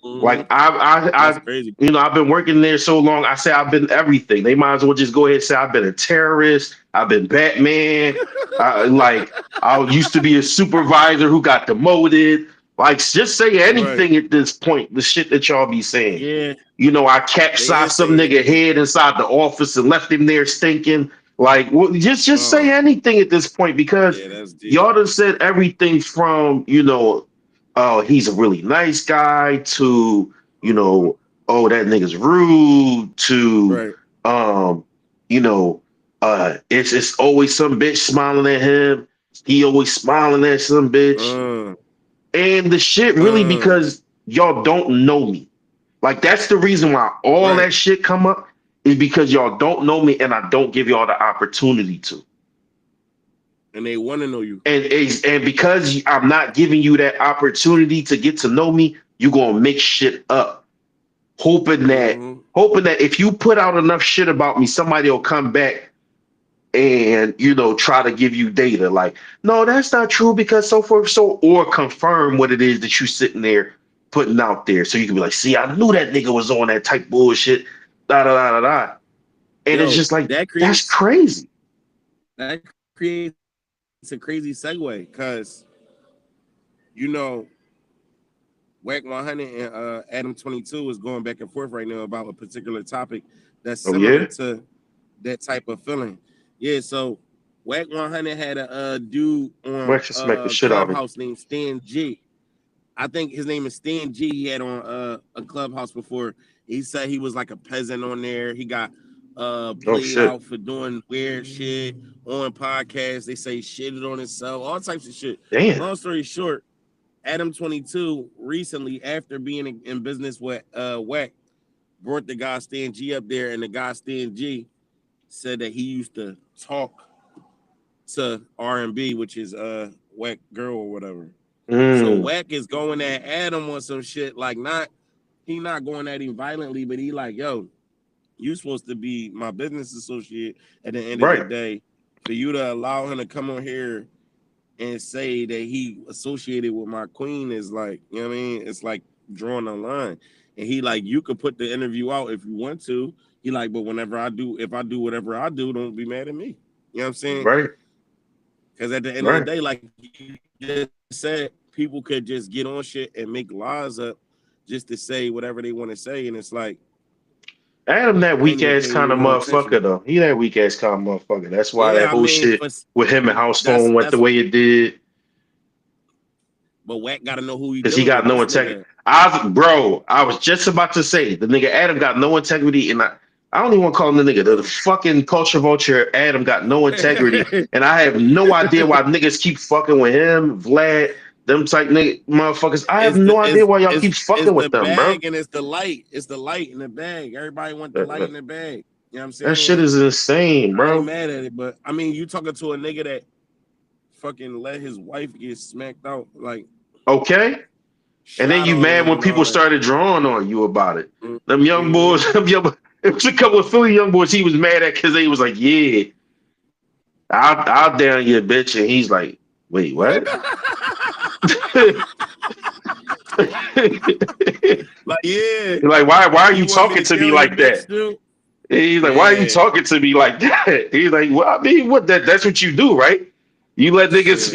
Hmm. Like I That's crazy. I've been working there so long. I say I've been everything. They might as well just go ahead and say I've been a terrorist. I've been Batman. I used to be a supervisor who got demoted. Like just say Right. anything at this point. The shit that y'all be saying. Yeah. I They capsized is some saying nigga anything. head inside the office and left him there stinking. Like, well, just say Oh, anything at this point because yeah, that's deep. y'all done said everything from oh, he's a really nice guy to Mhm. oh, that nigga's rude to Right. um, you know, it's always some bitch smiling at him. He always smiling at some bitch, Uh, and the shit really uh, because y'all don't know me. Like that's the reason why all right. that shit come up is because y'all don't know me and I don't give y'all the opportunity to. And they want to know you. And because I'm not giving you that opportunity to get to know me, you're gonna make shit up, hoping that Hmm. hoping that if you put out enough shit about me, somebody will come back and try to give you data. Like, no, that's not true because so forth, so or confirm what it is that you sitting there putting out there. So you can be like, see, I knew that nigga was on that type bullshit. Da da da da da. And it's Yo, just like that that's creates crazy. that creates a crazy segue because you know Whack 100 and Adam 22 is going back and forth right now about a particular topic that's Oh similar yeah? to that type of feeling. Yeah, so Whack 100 had a dude on Let's just smack the shit out of him. Clubhouse named Stan G. I think his name is Stan G. He had on a Clubhouse before. He said he was like a peasant on there. He got Oh played shit. out for doing weird shit on podcasts. They say shitted on himself, all types of shit. Damn. Long story short, Adam 22 recently, after being in business with Wack, brought the guy Stan G up there, and the guy Stan G said that he used to talk to R&B, which is Wack girl or whatever. So Mm, Wack is going at Adam on some shit like not going at him violently, but he like, yo, you supposed to be my business associate at the end of the right. day. For you to allow him to come on here and say that he associated with my queen is like, you know what I mean? It's like drawing a line. And he like, you could put the interview out if you want to. He like, but if I do whatever I do, don't be mad at me. You know what I'm saying? Right. Because at the end of the Right. day, like you just said, people could just get on shit and make lies up just to say whatever they want to say. And it's like, Adam that I ain't weak even ass paying you kind of no attention. motherfucker though. He that weak ass kind of motherfucker. That's why Yeah, that I whole mean, shit with him and House that's Phone went the that's way it did. but Wack got to know who he Because he dealing got with. no This integrity. nigga, I was just about to say the nigga Adam got no integrity, and I don't even want to call him the nigga. The bro. fucking culture vulture Adam got no integrity, and I have no idea why niggas keep fucking with him, Vlad. Them type nigga motherfuckers. I have no idea why y'all keep fucking the with them, bro. bag and it's the light. It's the light in the bag. Everybody want the light in the bag. You know what I'm saying? That shit is insane, bro. I ain't mad at it, but I mean, you talking to a nigga that fucking let his wife get smacked out, like okay. And then you mad when people started drawing on you about it. Them young boys, it was a couple of Philly young boys he was mad at because they was like, yeah, I'll down your bitch. And he's like, wait, what? Like, yeah. Like, why are you talking to me like that? He's like, why are you talking to me like that? He's like, well, I mean, that's what you do, right? You let niggas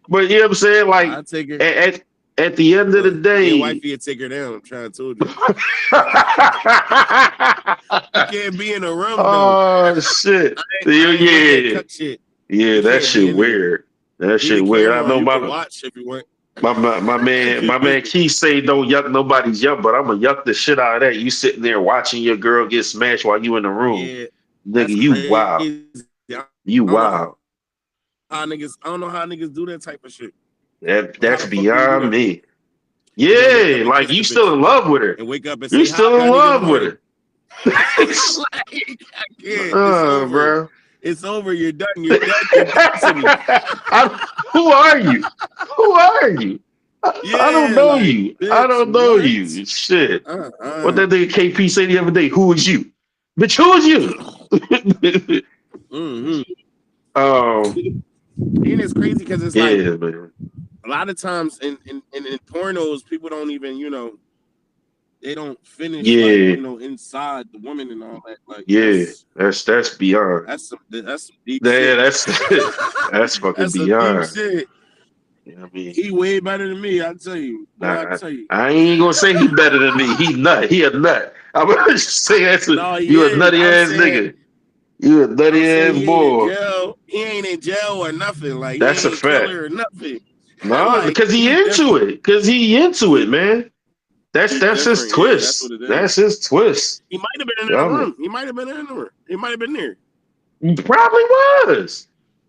but you know what I'm saying? Like I take it. At the end of the day, your wifey would take her down. I'm trying to tell you. You can't be in a room though. Oh shit. Yeah. Shit. Yeah, that shit weird. That shit weird. I know watch if you want. My man Keith say don't yuck nobody's yuck, but I'm gonna yuck the shit out of that. You sitting there watching your girl get smashed while you in the room. Yeah, nigga, you wild. You wild. I don't know how niggas do that type of shit. That's beyond me. Yeah, like you still in love with her. And wake up and say, you still in love with her. I can't. Bro. It's over. You're done. You're done. You're done to me. Who are you? Who are you? I don't know you. Bitch, I don't know you. Shit. What that nigga KP say the other day? Who is you? Bitch, who is you? And it's crazy because it's like man. A lot of times in pornos, people don't even, they don't finish inside the woman and all that. Like that's beyond. That's some deep shit. That's fucking that's beyond. Some deep shit. You know what I mean? He way better than me, I tell you. I ain't gonna say he better than me. He a nut. I'm gonna just say you a nutty ass nigga. You a nutty ass boy. He ain't in jail or nothing. Like that's he ain't a fact. Killer or nothing. No, like, because he into it. Because he into it, man. That's his twist. That's his twist. He might have been in the room. He might have been in the room. He might have been there. He probably was.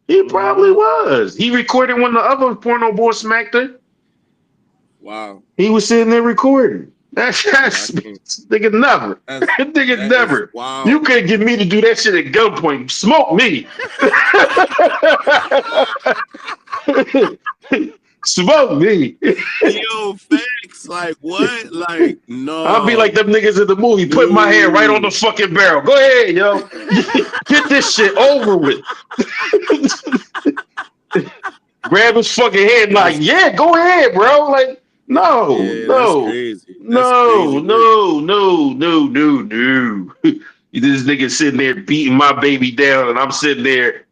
He probably was. He recorded when the other porno boy smacked her. Wow. He was sitting there recording. That's nigga never. Nigga never. Wow. You couldn't get me to do that shit at gunpoint. Smoke me. Smoke me. Yo, facts. Like what? Like no. I'll be like them niggas in the movie, put my hand right on the fucking barrel. Go ahead, yo. Get this shit over with. Grab his fucking hand, like, yeah, go ahead, bro. Like, no. That's crazy. No. This nigga sitting there beating my baby down, and I'm sitting there.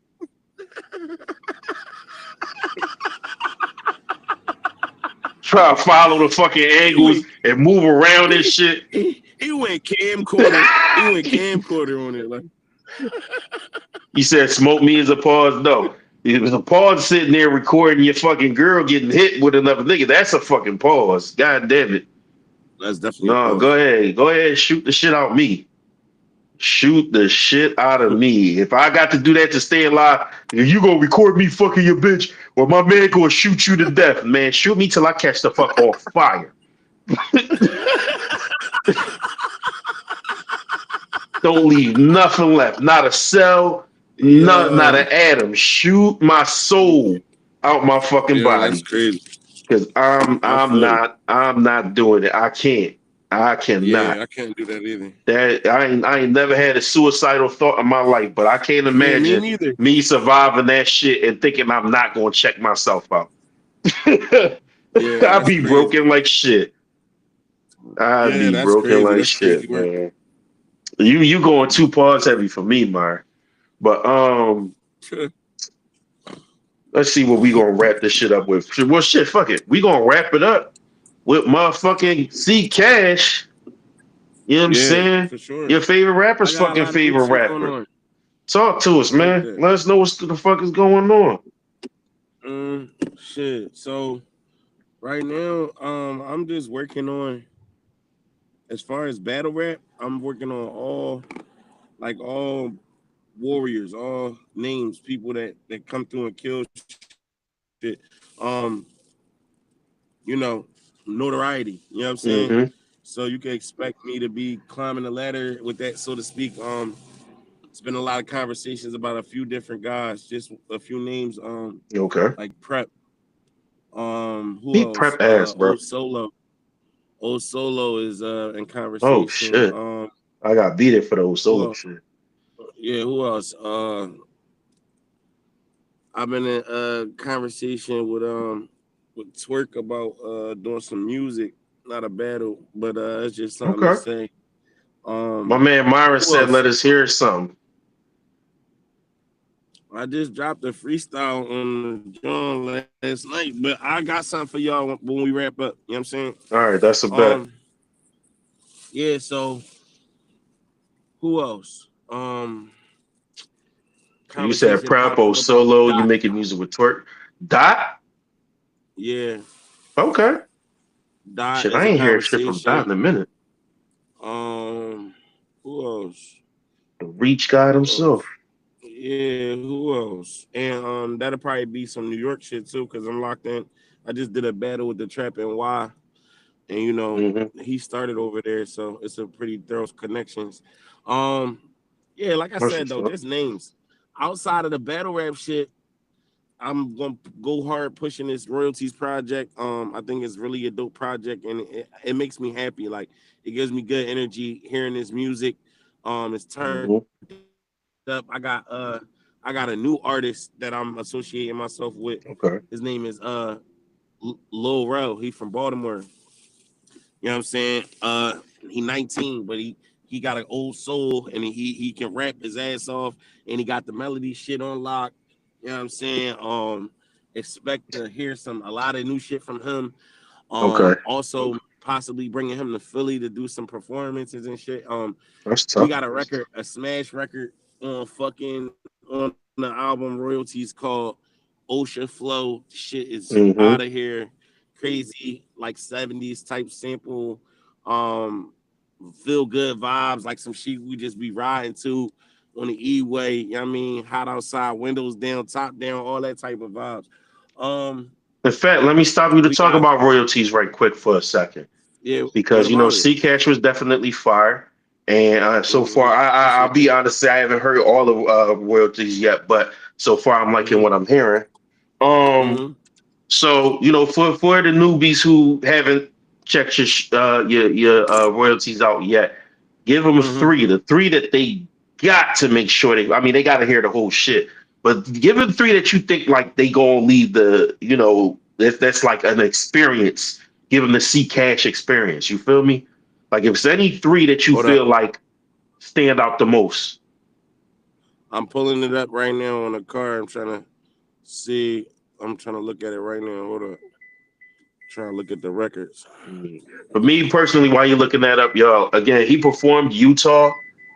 Try to follow the fucking angles and move around and shit. He went camcorder. He went camcorder on it. Like you said, smoke me as a pause. No, it was a pause sitting there recording your fucking girl getting hit with another nigga. That's a fucking pause. God damn it. That's definitely no. Go ahead, shoot the shit out of me. Shoot the shit out of me. If I got to do that to stay alive, you gonna record me fucking your bitch, or my man gonna shoot you to death, man. Shoot me till I catch the fuck off fire. Don't leave nothing left. Not a cell, not an atom. Shoot my soul out my fucking body. That's crazy. Because I'm not doing it. I cannot. Yeah, I can't do that either. That I ain't never had a suicidal thought in my life, but I can't imagine me surviving that shit and thinking I'm not gonna check myself out. I'd be broken like shit. I'd be broken like shit, man. You going 2 parts heavy for me, Mar. But let's see what we gonna wrap this shit up with. Well, shit, fuck it. We gonna wrap it up with motherfucking C Cash. You know what I'm saying? For sure. Your favorite rapper's fucking favorite rapper. Talk to us, man. Let us know what the fuck is going on. Shit. So right now, I'm just working on, as far as battle rap, I'm working on all warriors, all names, people that come through and kill um, you know, notoriety. You know what I'm saying? Mm-hmm. So you can expect me to be climbing the ladder with that, so to speak. It's been a lot of conversations about a few different guys, just a few names. Okay. Like Prep. Who He else? prep ass, bro. Old Solo. Old Solo is in Oh conversation. shit. I got beat it for the old Who solo else? shit. Yeah, who else? I've been in conversation with Twerk about doing some music, not a battle, but it's just something to Okay. say. My Um, man Myron who said, else? "Let us hear something." I just dropped a freestyle on the John last night, but I got something for y'all when we wrap up. You know what I'm saying? All right, that's a bet. Um, yeah. So who else? You said Conversation prep popped or up about solo. You Dot. making music with twerk. Dot. Yeah, Okay. Dot Shit, is I a ain't hear shit from conversation. Dot in a minute. Um, who else? The Reach God Who himself. else? Yeah, who else? And that'll probably be some New York shit too, cause I'm locked in. I just did a battle with the Trap and Y, and Mm-hmm. he started over there, so it's a pretty thorough connections. Um, yeah, like I That's said what's though, up. just names outside of the battle rap shit. I'm gonna go hard pushing this royalties project. I think it's really a dope project, and it makes me happy. Like it gives me good energy hearing this music. It's turned Mm-hmm. up. I got a new artist that I'm associating myself with. His name Okay. is Lil Rel. He from Baltimore. You know what I'm saying? He 19, but he got an old soul, and he can rap his ass off, and he got the melody shit on lock. You know what I'm saying? Expect to hear a lot of new shit from him. Okay. Also possibly bringing him to Philly to do some performances and shit. That's We tough. got a record, a smash record on the album royalties called Ocean Flow. Shit is out of Mm-hmm. here, crazy like 70s type sample, um, feel good vibes, like some shit we just be riding to on the E-way. You know what I mean? Hot outside, windows down, top down, all that type of vibes. Um, In fact, let me stop you to we talk got about royalties right quick for a second. yeah. What Because about it? Sea Catch was definitely fire, and so far I'll Appreciate be that. honest, say I haven't heard all of royalties yet, but so far I'm liking Mm-hmm. what I'm hearing. Um, Mm-hmm. so for the newbies who haven't checked your royalties out yet, give them Mm-hmm. the three that they got to make sure they. I mean, they got to hear the whole shit, but give them three that you think like they gonna leave the. If that's like an experience, give them the C Cash experience. You feel me? Like if it's any three that you Hold up. feel like stand out the most. I'm pulling it up right now on the car. I'm trying to see. I'm trying to look at it right now. Hold up. Trying to look at the records. Mm. For me personally, while you're looking that up, y'all, again, he performed Utah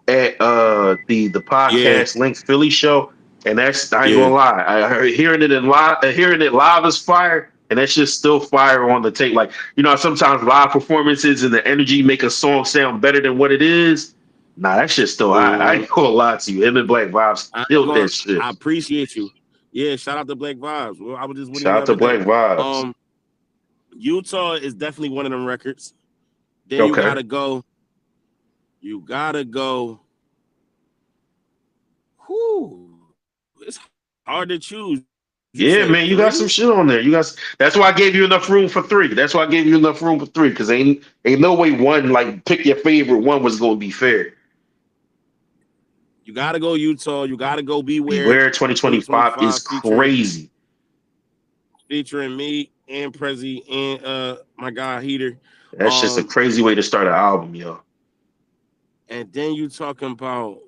at the Yeah, podcast Link Philly show, and that's I ain't yeah. gonna lie, I heard hearing it live is fire, and that's just still fire on the tape. Like sometimes live performances and the energy make a song sound better than what it is. Nah, that shit's still high. I Mm-hmm. ain't gonna lie to you. Him and Black Vibes I ain't killed going. that shit. I appreciate you. Yeah, shout out to Black Vibes. Well, I was just with him Shout the out to other day. Black Vibes. Um, Utah is definitely one of them records. Then you Okay. gotta go. You gotta go. Whoo, it's hard to choose. You said three. Yeah, man, you got some shit on there. That's why I gave you enough room for three. That's why I gave you enough room for three, because ain't no way one like pick your favorite one was gonna be fair. You gotta go Utah. You gotta go Beware Beware 2025 is 2025 crazy. featuring me and Prezi and my guy Heater. That's just a Um, crazy way to start an album, yo. and then you talking about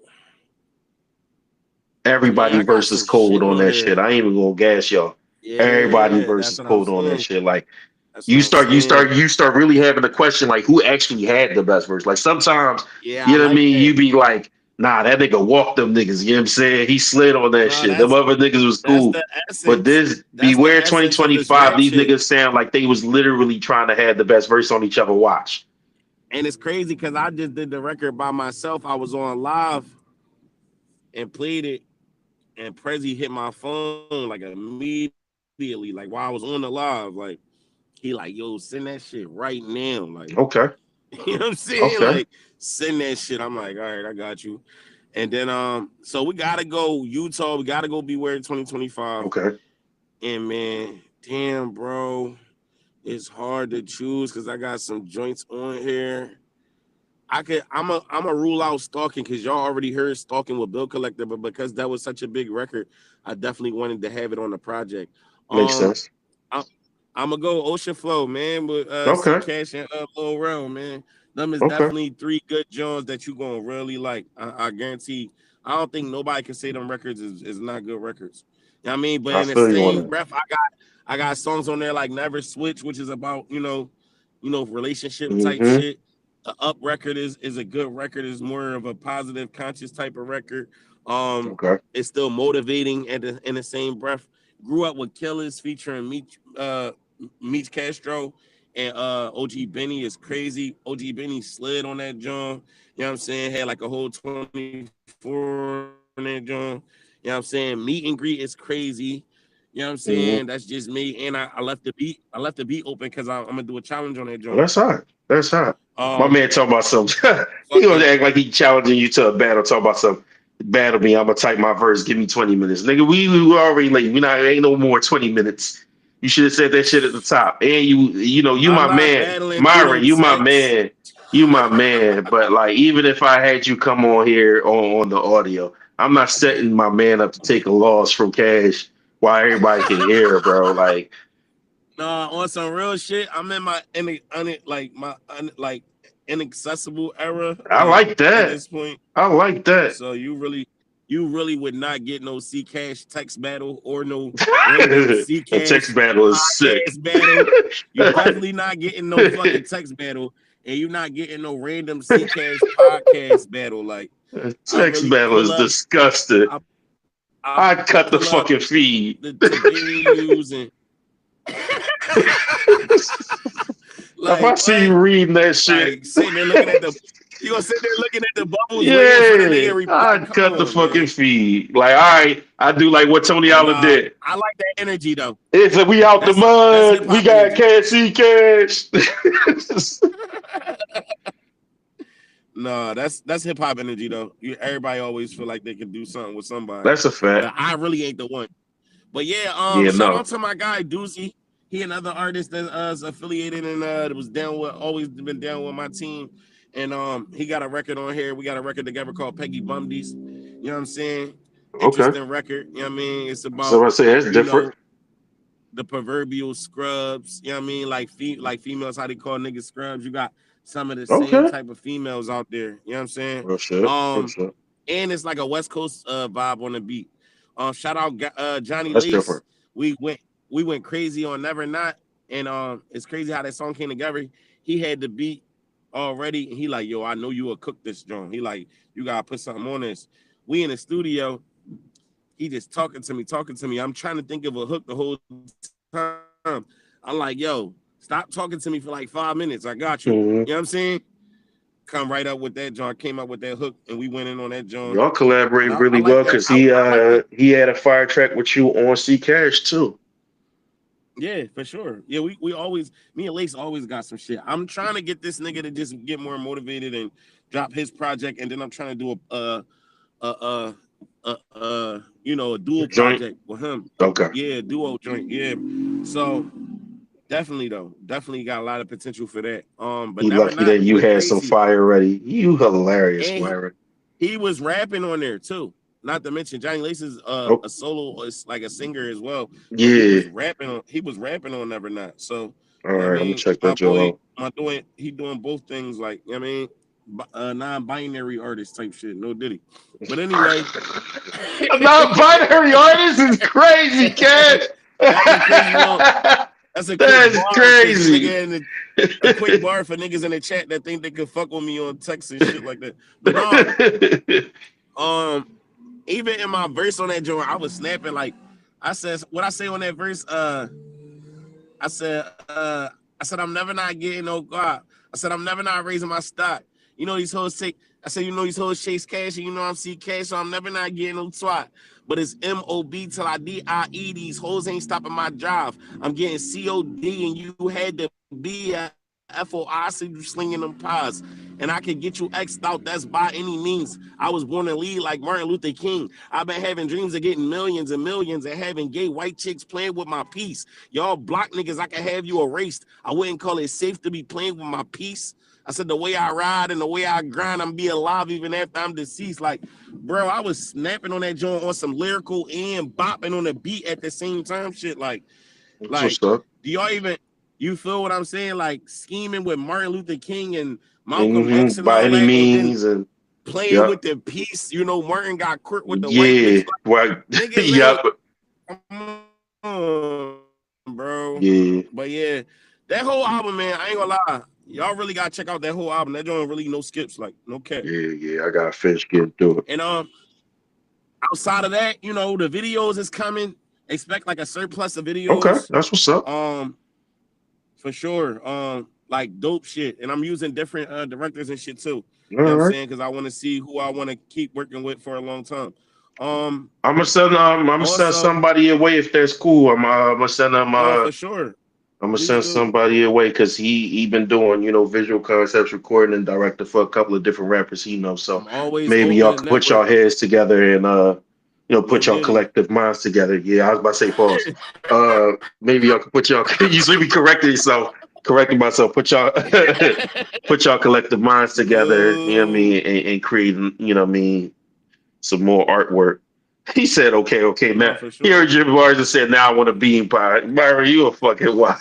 man, Everybody I got versus some Cold shit on on that here. shit. I ain't even gonna gas y'all. Everybody Yeah, that's versus what I'm Cold on that saying. shit. Like That's what you I'm start you saying. start you start really having a question like who actually had the best verse. Like sometimes, Yeah, I you know what I like mean, that. you be like, nah, that nigga walked them niggas, you know what I'm saying? He slid on that No, shit. Them other niggas was that's cool. the But essence. this That's the Beware essence of this 2025, rap these shit. niggas sound like they was literally trying to have the best verse on each other. Watch. And it's crazy because I just did the record by myself. I was on live and played it, and Prezi hit my phone like immediately. immediately, like while I was on the live, like he like, yo, send that shit right now. Like, Okay. you know what I'm saying? Okay. Like, send that shit. I'm like, all right, I got you. And then so we gotta go Utah, we gotta go Beware 2025. Okay. And man, damn, bro, it's hard to choose because I got some joints on here. I'm a rule out stalking because y'all already heard stalking with Bill Collector, but because that was such a big record, I definitely wanted to have it on the project. Makes Um, sense. I, I'm gonna go Ocean Flow, man, with C Okay. Cash and Lil Rel, man. Them is Okay. definitely three good Jones that you gonna really like. I guarantee. I don't think nobody can say them records is not good records. You know what I mean? But I in the feel you on same that. breath, I got songs on there like Never Switch, which is about relationship type Mm-hmm. shit. The Up record is a good record. It's more of a positive, conscious type of record. Okay. It's still motivating in the same breath. Grew Up with Killers featuring Meech Castro and OG Benny is crazy. OG Benny slid on that joint. You know what I'm saying? Had like a whole 24 on that joint. You know what I'm saying? Meet and greet is crazy. You know what I'm saying? That's Mm-hmm. just me. And I left the beat. I left the beat open because I'm gonna do a challenge on that Well, joint. that's hot. That's hot. My man talking about something. He gonna Fucking act like he challenging you to a battle. Talk about some battle me. I'm gonna type my verse. Give me 20 minutes, nigga. We already late. We not ain't no more 20 minutes. You should have said that shit at the top. And you I'm my not man, battling through no Myron. You my text. man. You my man. But like, even if I had you come on here on the audio, I'm not setting my man up to take a loss from Cash while everybody can hear, bro. Like, Nah, on some real shit. I'm in my like inaccessible era. I Like like at that. this point, I like that. so you really would not get no C Cash text battle or no random C A text Cash battle is sick. podcast battle. You definitely not getting no fucking text battle, and you not getting no random C Cash podcast battle. Like A I text really battle pull is up, disgusting. I I I pull cut the up fucking feed. to venues and If like I see what? you reading that shit, Like sitting there looking at the you gonna sit there looking at the bubbles waiting for the nigga yeah, to reply. I Come cut the on, fucking man. feed. Like, all right, I do like what Tony But Allen nah, did. I like that energy though. It's like we out the That's hip mud. We hop got energy. KC cash. Nah, that's hip hop energy though. Everybody always feel like they can do something with somebody, That's a fact. but I really ain't the one. But yeah, Yeah, shout out no. to my guy Doozy. He another artist that is affiliated and that was down with always been down with my team. And he got a record on here. We got a record together called Peggy Bumdies. You know what I'm saying? Okay. Interesting record. You know what I mean? It's So about, I say that's you different. know, the proverbial scrubs. You know what I mean? Like females, how they call niggas scrubs. You got some of the same Okay. type of females out there. You know what I'm saying? Real shit. Real Um, shit. and it's like a West Coast vibe on the beat. Shout out Johnny That's Lace. different. We went crazy on Never Not, and it's crazy how that song came together. He had the beat already, and he like, yo, I know you will cook this joint. He like, you gotta put something on this. We in the studio. He just talking to me. I'm trying to think of a hook the whole time. I'm like, yo, stop talking to me for like 5 minutes. I got you. You know what I'm Mhm. saying? Come right up with that joint. Came up with that hook, and we went in on that joint. Y'all And collaborate I really like well that. because I like that. he had a fire track with you on C Cash too. Yeah, for sure. Yeah, we always me and Lace always got some shit. I'm trying to get this nigga to just get more motivated and drop his project, and then I'm trying to do a dual Joint. project with him. Okay. Yeah, duo joint. Yeah. So definitely though, definitely got a lot of potential for that. But He Never lucky Not that you went had some crazy, fire ready. You hilarious, and Myron. he was rapping on there too. Not to mention Johnny Lace is Oh, a solo, is like a singer as well, but yeah. he was rapping on Never Not. So All you know what I right, I'm gonna mean, check my that joint boy, out. he doing both things like you know what I mean, non-binary artist type shit. No Diddy, but anyway, A non-binary artist is crazy, Cash. that's a crazy little. That's a quick That's bar for crazy. nigga in the a quick bar for niggas in the chat that think they could fuck with me on text and shit like that. But no, um, even in my verse on that joint, I was snapping like I said what I say on that verse. I said, I said I'm never not getting no God. I said I'm never not raising my stock. You know these hoes take. I said, you know, these hoes chase cash, and you know I'm see cash, so I'm never not getting no twat. But it's MOB till I DIE. These hoes ain't stopping my drive. I'm getting COD, and you had to be a FOI, so you slinging them pies. And I can get you X'd out. That's by any means. I was born to lead like Martin Luther King. I've been having dreams of getting millions and millions and having gay white chicks playing with my piece. Y'all block niggas, I can have you erased. I wouldn't call it safe to be playing with my piece. I said the way I ride and the way I grind, I'm be alive even after I'm deceased. Like, bro, I was snapping on that joint on some lyrical and bopping on the beat at the same time. Shit, That's like, what's up. do y'all even you feel what I'm saying? Like scheming with Martin Luther King and Malcolm X and By all any that, and then means, and playing yep, with the piece. You know, Martin got quirked with the white yeah, bitch. well, Like, niggas yep, ain't come on, bro. yeah, But yeah, that whole album, man, I ain't gonna lie. Y'all really gotta check out that whole album. That joint really no skips, like no cap. yeah. I gotta finish getting through it. And outside of that, you know, the videos is coming. Expect like a surplus of Okay, videos. that's what's up. Um, for sure. Like dope shit. And I'm using different directors and shit too. All You know what I'm right. saying? Because I want to see who I want to keep working with for a long time. Um, I'm gonna send also, somebody away if that's cool. I'm gonna send them. oh, for sure. I'm gonna Please send do. somebody away because he been doing visual concepts, recording and directing for a couple of different rappers he knows. So I'm always maybe open y'all to could put y'all network. heads together and No put y'all diddy. collective minds together. Yeah, I was about to say pause. Maybe y'all could put y'all usually be correcting myself. Put y'all put y'all collective minds together. You know what I No. mean, and creating some more artwork. He said, okay, No, now for he sure. heard Jim Bars and said, now I want a bean pie. Byron, you a fucking wild.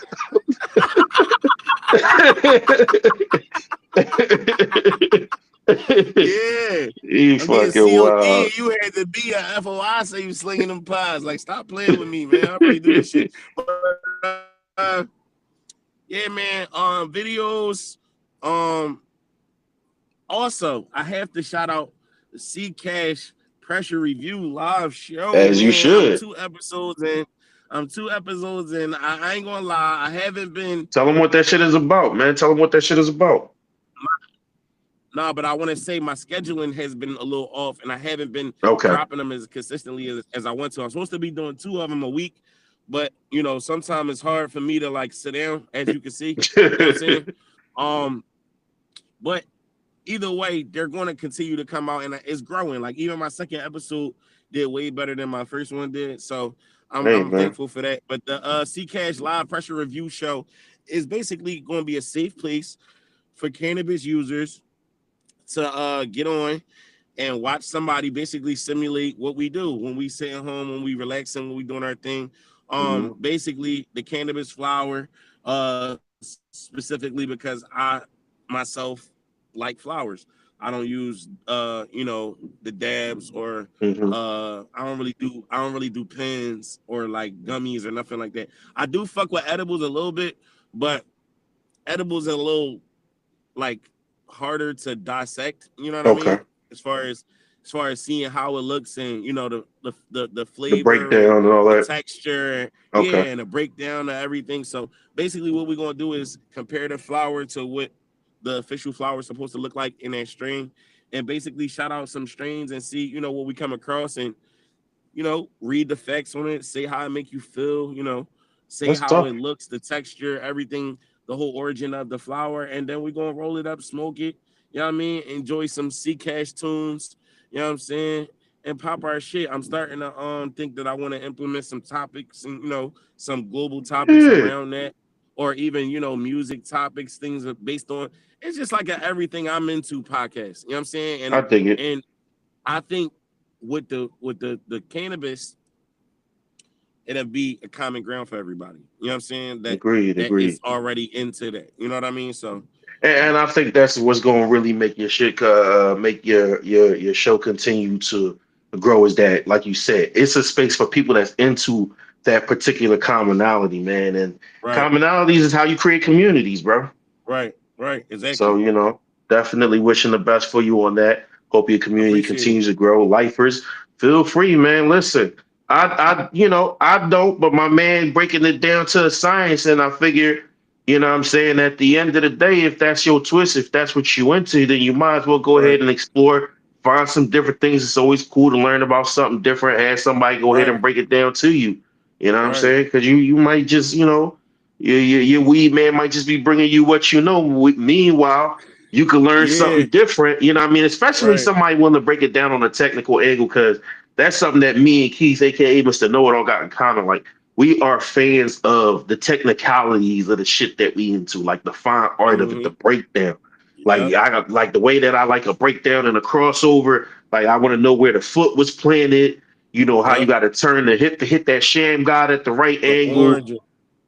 Yeah. He I'm getting fucking COD. wild. You had to be a FOI, so you slinging them pies. Like, stop playing with me, man. I already do this shit. But, yeah, man. Videos. Um, Also, I have to shout out the C Cash Pressure Review live show, As you man. I'm should. 2 episodes in. I ain't gonna lie. I haven't been. Tell him what that shit is about, man. Tell him what that shit is about. Nah, but I want to say my scheduling has been a little off, and I haven't been Okay. dropping them as consistently as I want to. I'm supposed to be doing 2 of them a week, but you know, sometimes it's hard for me to like sit down, as you can see. You know what I'm saying? Um, but either way, they're going to continue to come out, and it's growing. Like even my second episode did way better than my first one did, so Hey, I'm man. thankful for that. But the C Cash Live Pressure Review Show is basically going to be a safe place for cannabis users to get on and watch somebody basically simulate what we do when we sit at home, when we relaxing, when we doing our thing. Mhm. Basically the cannabis flower, specifically because I myself like flowers. I don't use the dabs or Mhm. I don't really do pens or like gummies or nothing like that. I do fuck with edibles a little bit, but edibles are a little like harder to dissect. You know what I Okay. mean? As far as seeing how it looks and the The flavor and breakdown and all the that. texture, and yeah, Okay. and the breakdown of everything. So basically, what we're gonna do is compare the flower to what the official flower is supposed to look like in that strain, and basically shout out some strains and see what we come across and read the facts on it, say how it make you feel, say That's how tough. it looks, the texture, everything, the whole origin of the flower, and then we're gonna roll it up, smoke it, you know what I mean? Enjoy some C Cash tunes, you know what I'm saying? And pop our shit. I'm starting to think that I want to implement some topics and some global topics Yeah. around that, or even music topics, things based on it's just like a everything I'm into podcast. You know what I'm saying? I dig it. And I think with the cannabis, it'll be a common ground for everybody. You know what I'm saying? That Agreed. that is Agreed. already into that. You know what I mean? So And I think that's what's going to really make your shit, make your show continue to grow. Is that, like you said, it's a space for people that's into that particular commonality, man. And right, commonalities is how you create communities, bro. right, So exactly. definitely wishing the best for you on that. Hope your community Appreciate it. continues to grow. Lifers, feel free, man. Listen, I don't, but my man breaking it down to the science, and I figure You know what I'm saying? At the end of the day, if that's your twist, if that's what you into, then you might as well go Right. ahead and explore, find some different things. It's always cool to learn about something different, have somebody go ahead Right. and break it down to you. You know what I'm Right. saying? Because you might just, your weed man might just be bringing you what you know. Meanwhile, you could learn Yeah. something different. You know what I mean? Especially Right. somebody willing to break it down on a technical angle, because that's something that me and Keith, aka Mr. Know It All, got in common. Like, we are fans of the technicalities of the shit that we into, like the fine art of it, the Mm-hmm. breakdown. Like Yep. I got like the way that I like a breakdown and a crossover. Like I want to know where the foot was planted. You know how you Yep. got to turn the hip to hit that sham god at the right The angle. origin.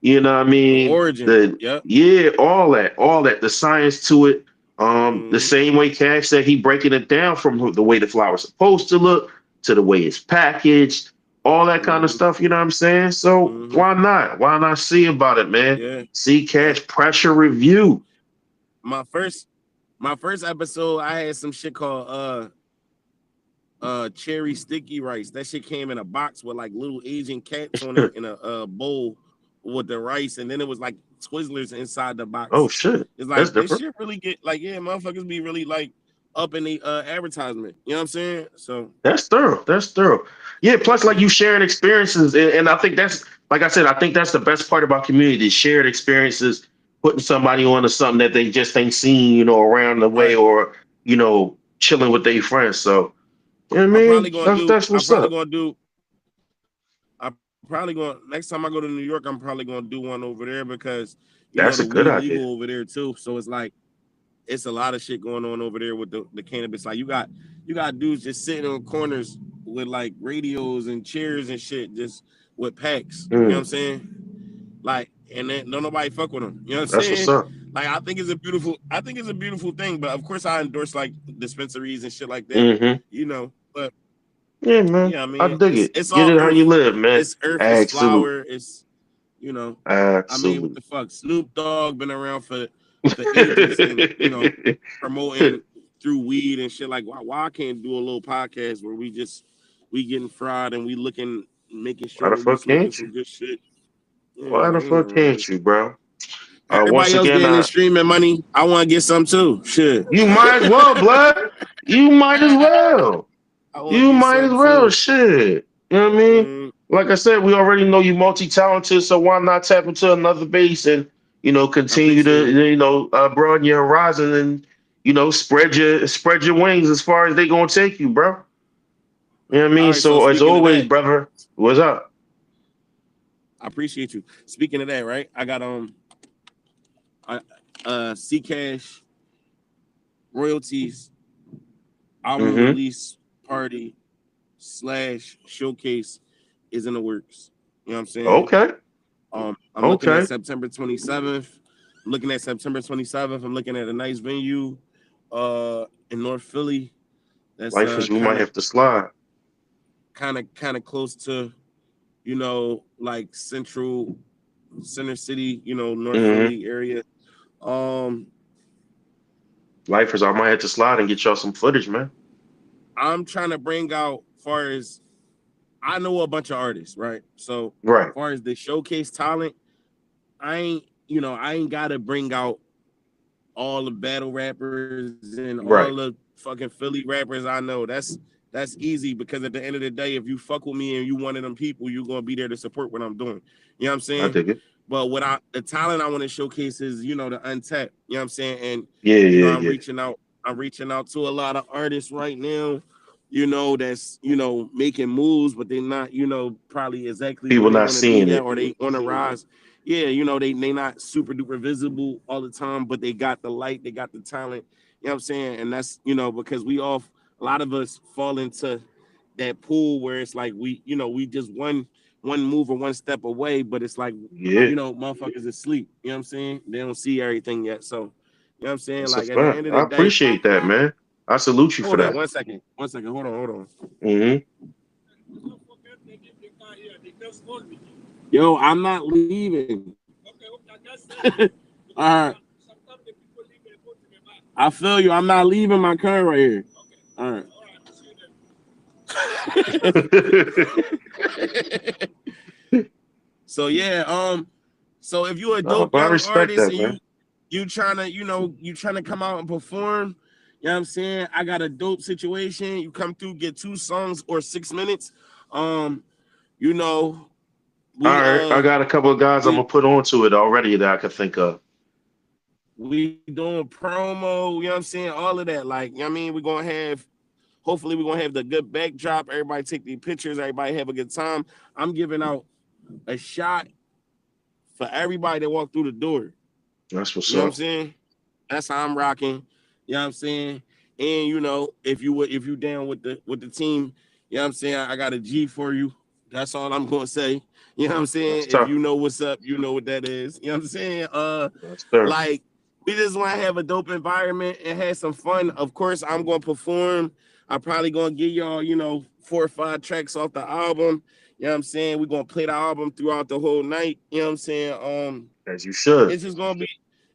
You know what I The mean? origin. The Yep. Yeah, all that, the science to it. The Mm-hmm. same way Cash said, he breaking it down from the way the flower's supposed to look to the way it's packaged, all that kind of Mm-hmm. stuff. You know what I'm saying? So Mm-hmm. why not? Why not see about it, man? Yeah. See Yep. Cash pressure review. My first my first episode, I had some shit called cherry sticky rice. That shit came in a box with like little Asian cats on it in a bowl with the rice, and then it was like Twizzlers inside the Oh box. shit, It's that's like this different. shit really get like, yeah, motherfuckers be really like up in the advertisement. You know what I'm saying? So That's thorough. That's thorough. Yeah. Plus, like, yeah, you sharing experiences, and I think that's, like I said, I think that's the best part about community: shared experiences, putting somebody onto something that they just ain't seen, around the way, right. or chilling with their friends. So, you know what I mean? That's I'm what's probably up. gonna do. I'm probably going next time I go to New York. I'm probably gonna do one over there because That's the a good weed idea. legal over there too. So it's like it's a lot of shit going on over there with the cannabis. Like you got dudes just sitting on corners with like radios and chairs and shit, just with packs. You know what I'm Mm, saying? Like, and then don't nobody fuck with them. You know what I'm that's what's saying? up. Like, I think it's a beautiful thing. But of course, I endorse like dispensaries and shit like that. Hmm. But Yeah, man. yeah, I I mean, dig it. it's Get all it how you earth. live, man. It's earth. It's Absolute. flower. It's you know, I mean, what Absolute. the fuck? Snoop Dogg been around for ages, and promoting through weed and shit. Like, why I can't do a little podcast where we getting fried and we looking, making Why sure the that we fuck smoking can't some you? good shit. Yeah, Why the man, ain't fuck nothing wrong with can't it. you, bro? Once Everybody else again, getting this streaming money. I want to get some too. Shit. you might as well, blood. You might as well. I want to You get might as some well. too. Shit. You know what I mean? Mm, Like I said, we already know you multi-talented, so why not tap into another base and I continue appreciate to it. broaden your horizon and spread your wings as far as they gonna take you, bro. You know what I All mean? right. So So as speaking of always, that, brother, what's up? I appreciate you. Speaking of that, right? I got I, C Cash royalties album Mm-hmm. release party slash showcase is in the works. You know what I'm saying? Okay. I'm looking at Okay. September 27th. I'm looking at September 27th. I'm looking at a nice venue in North Philly. That's Life is, we might have to slide. kind of close to, like center city, North Mm-hmm. Philly area. Um Life is, I might have to slide and get y'all some footage, man. I'm trying to bring out far as I know a bunch of artists, right? So Right. far as the showcase talent, I ain't gotta bring out all the battle rappers and all Right. the fucking Philly rappers I know. That's easy because at the end of the day, if you fuck with me and you one of them people, you're gonna be there to support what I'm doing. You know what I'm I saying? dig it. But the talent I want to showcase is, the untapped. You know what I'm saying? And Yeah, yeah, I'm yeah. reaching out. I'm reaching out to a lot of artists right now. That's making moves, but they're not probably exactly where People they not want to be seeing yet, it. or they on the rise. Yeah, they not super duper visible all the time, but they got the light, they got the talent. You know what I'm saying? And that's because a lot of us fall into that pool where it's like we just one move or one step away, but it's like Yeah, motherfuckers asleep. You know what I'm saying? They don't see everything yet. So, you know what I'm saying? that's a Like at the fact. end of I the day, appreciate that, man. I salute you for hold on that. 1 second. 1 second. Hold on. Hmm. Yo, I'm not leaving. All right. I feel you. I'm not leaving my car right here. All right. So yeah, So if you a No, dope but I young respect artist that, and man. you trying to, you trying to come out and perform, you know what I'm saying? I got a dope situation. You come through, get 2 songs or 6 minutes. Um, you know, All we right, I got a couple of guys I'm we gonna put onto it already that I could think of. we doing promo, you know what I'm saying? All of that. Like, you know what I mean? We're gonna have hopefully we're gonna have the good backdrop. Everybody take the pictures, everybody have a good time. I'm giving out a shot for everybody that walked through the door. That's what's You know what I'm up. saying? That's how I'm rocking. You know what I'm saying? And if you down with the team, you know what I'm saying? I got a G for you. That's all I'm gonna say. You know what I'm saying? That's If tough. you know what's up, you know what that is. You know what I'm saying? That's fair. Like we just want to have a dope environment and have some fun. Of course, I'm gonna perform. I'm probably gonna give y'all, 4 or 5 tracks off the album. You know what I'm saying? We're gonna play the album throughout the whole night. You know what I'm saying? As you should. It's just gonna be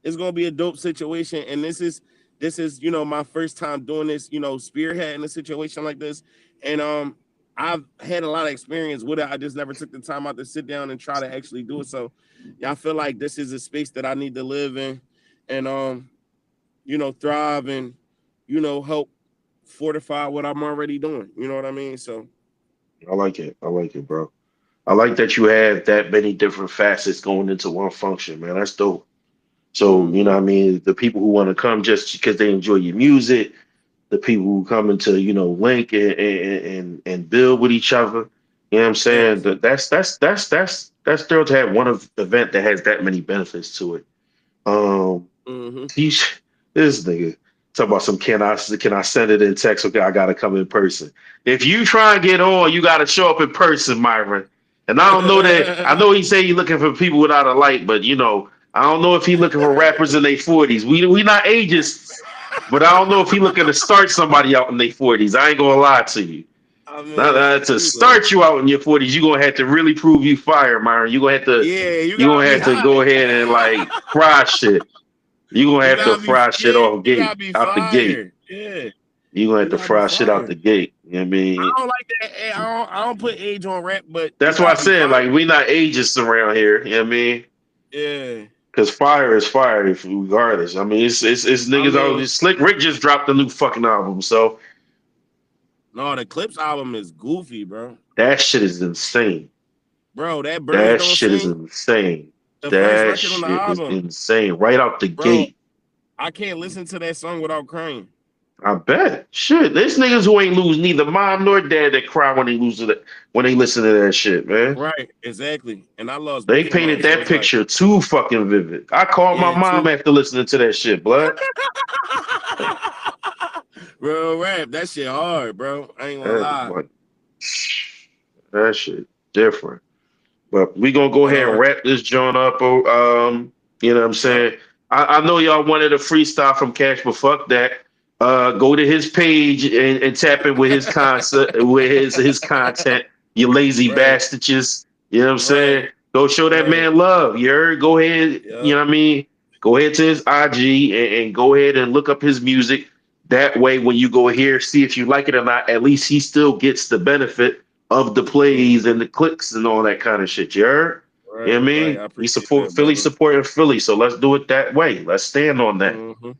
it's gonna be a dope situation. And this is my first time doing this, spearheading a situation like this. And I've had a lot of experience with it. I just never took the time out to sit down and try to actually do it. So yeah, I feel like this is a space that I need to live in and thrive and help fortify what I'm already doing. You know what I mean? So I like it. I like it, bro. I like that you have that many different facets going into one function, man. That's dope. So, you know mm-hmm. what I mean? The people who want to come just because they enjoy your music, the people who come into, link and build with each other. You know what I'm saying? Facts. That's thrilled to have one event that has that many benefits to it. Um, Mm-hmm. he, this nigga talk about some can I send it in text? Okay, I gotta come in person. If you try and get on, you gotta show up in person, Myron. And I don't know that. I know he say he looking for people without a light, but I don't know if he looking for rappers in their 40s. We not ages, but I don't know if he looking to start somebody out in their 40s. I ain't gonna lie to you. I Now, mean, to start you out in your 40s, you're gonna have to really prove you fire, Myron. yeah, you You gotta gonna be have to hot. go ahead and like fry shit. You gonna You have to gotta be fry shit yeah, off you gotta gate be out the gate. fired. Yeah, You gonna have you to gotta be fry shit out the fired. gate. You know what I mean? I don't like that. I don't put age on rap, but you That's why I gotta be said fired. like we not ageist around here. You know what I mean? Yeah, Because fire is fire regardless. I mean, it's I niggas out. mean, Slick Rick just dropped a new fucking album, so no, the Clips album is goofy, bro. that shit is insane. Bro, that Birds That Don't shit is Sing, insane. the first That record on the shit is album, insane. Right out the bro. gate. I can't listen to that song without crying. I bet. Shit, there's niggas who ain't lose neither mom nor dad that cry when they lose it when they listen to that shit, man. Right, exactly. And I lost They both of painted mine, so that it's like, picture too fucking vivid. I called my yeah, mom too. after listening to that shit, blood. Real rap, that shit hard, bro. I ain't gonna That, lie. what, that shit different. But we gonna go But ahead and wrap this joint up. You know what I'm yep. saying? I know y'all wanted a freestyle from Cash, but fuck that. Go to his page and tap in with his concept, with his content. You lazy Right, bastards. You know what I'm right, saying? Go show that right. man love. You heard? Go ahead. You Yep. know what I mean? Go ahead to his IG and go ahead and look up his music. That way, when you go here, see if you like it or not. At least he still gets the benefit of the plays and Mm-hmm. the clicks and all that kind of shit. You heard? You know Right, what I right. mean? I We appreciate support that, Philly, brother. supporting Philly. So let's do it that way. Let's stand on that. Mm-hmm.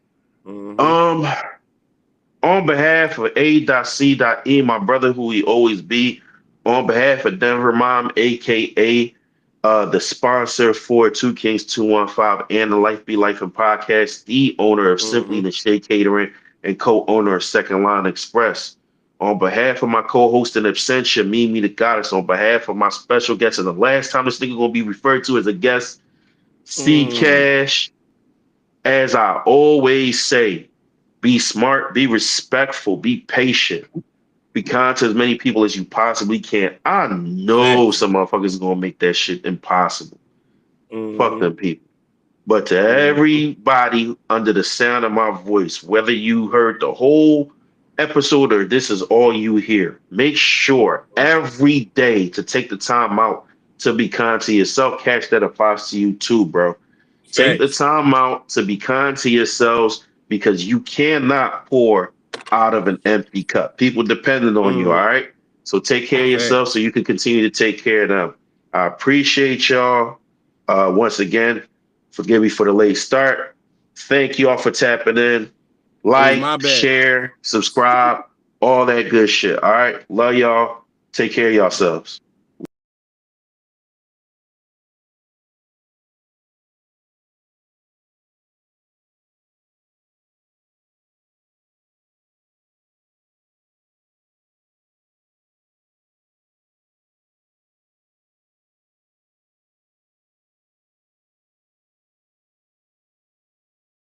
Mm-hmm. Um, on behalf of A.C.E, my brother, who he always be, on behalf of Denver Mom, aka the sponsor for Two Kings 215 and the Life Be Life and podcast, the owner of Simply Mm-hmm. the Shea Catering and co-owner of Second Line Express. On behalf of my co-host in absentia, Mimi the Goddess, on behalf of my special guest, and the last time this nigga gonna be referred to as a guest, C Mm. Cash, as I always say, be smart, be respectful, be patient, be kind to as many people as you possibly can. I know Facts. some motherfuckers are gonna make that shit impossible. Fuck Mm-hmm. them people. But to Mm-hmm. everybody under the sound of my voice, whether you heard the whole episode or this is all you hear, make sure every day to take the time out to be kind to yourself. Catch that applies to you too, bro. Take the Facts. time out to be kind to yourselves because you cannot pour out of an empty cup. People depending on you, Mm. all right? So take care of yourself Facts. so you can continue to take care of them. I appreciate y'all. Once again, forgive me for the late start. Thank you all for tapping in. It was Like, my bad. share, subscribe, all that good shit. All right. Love y'all. Take care of yourselves.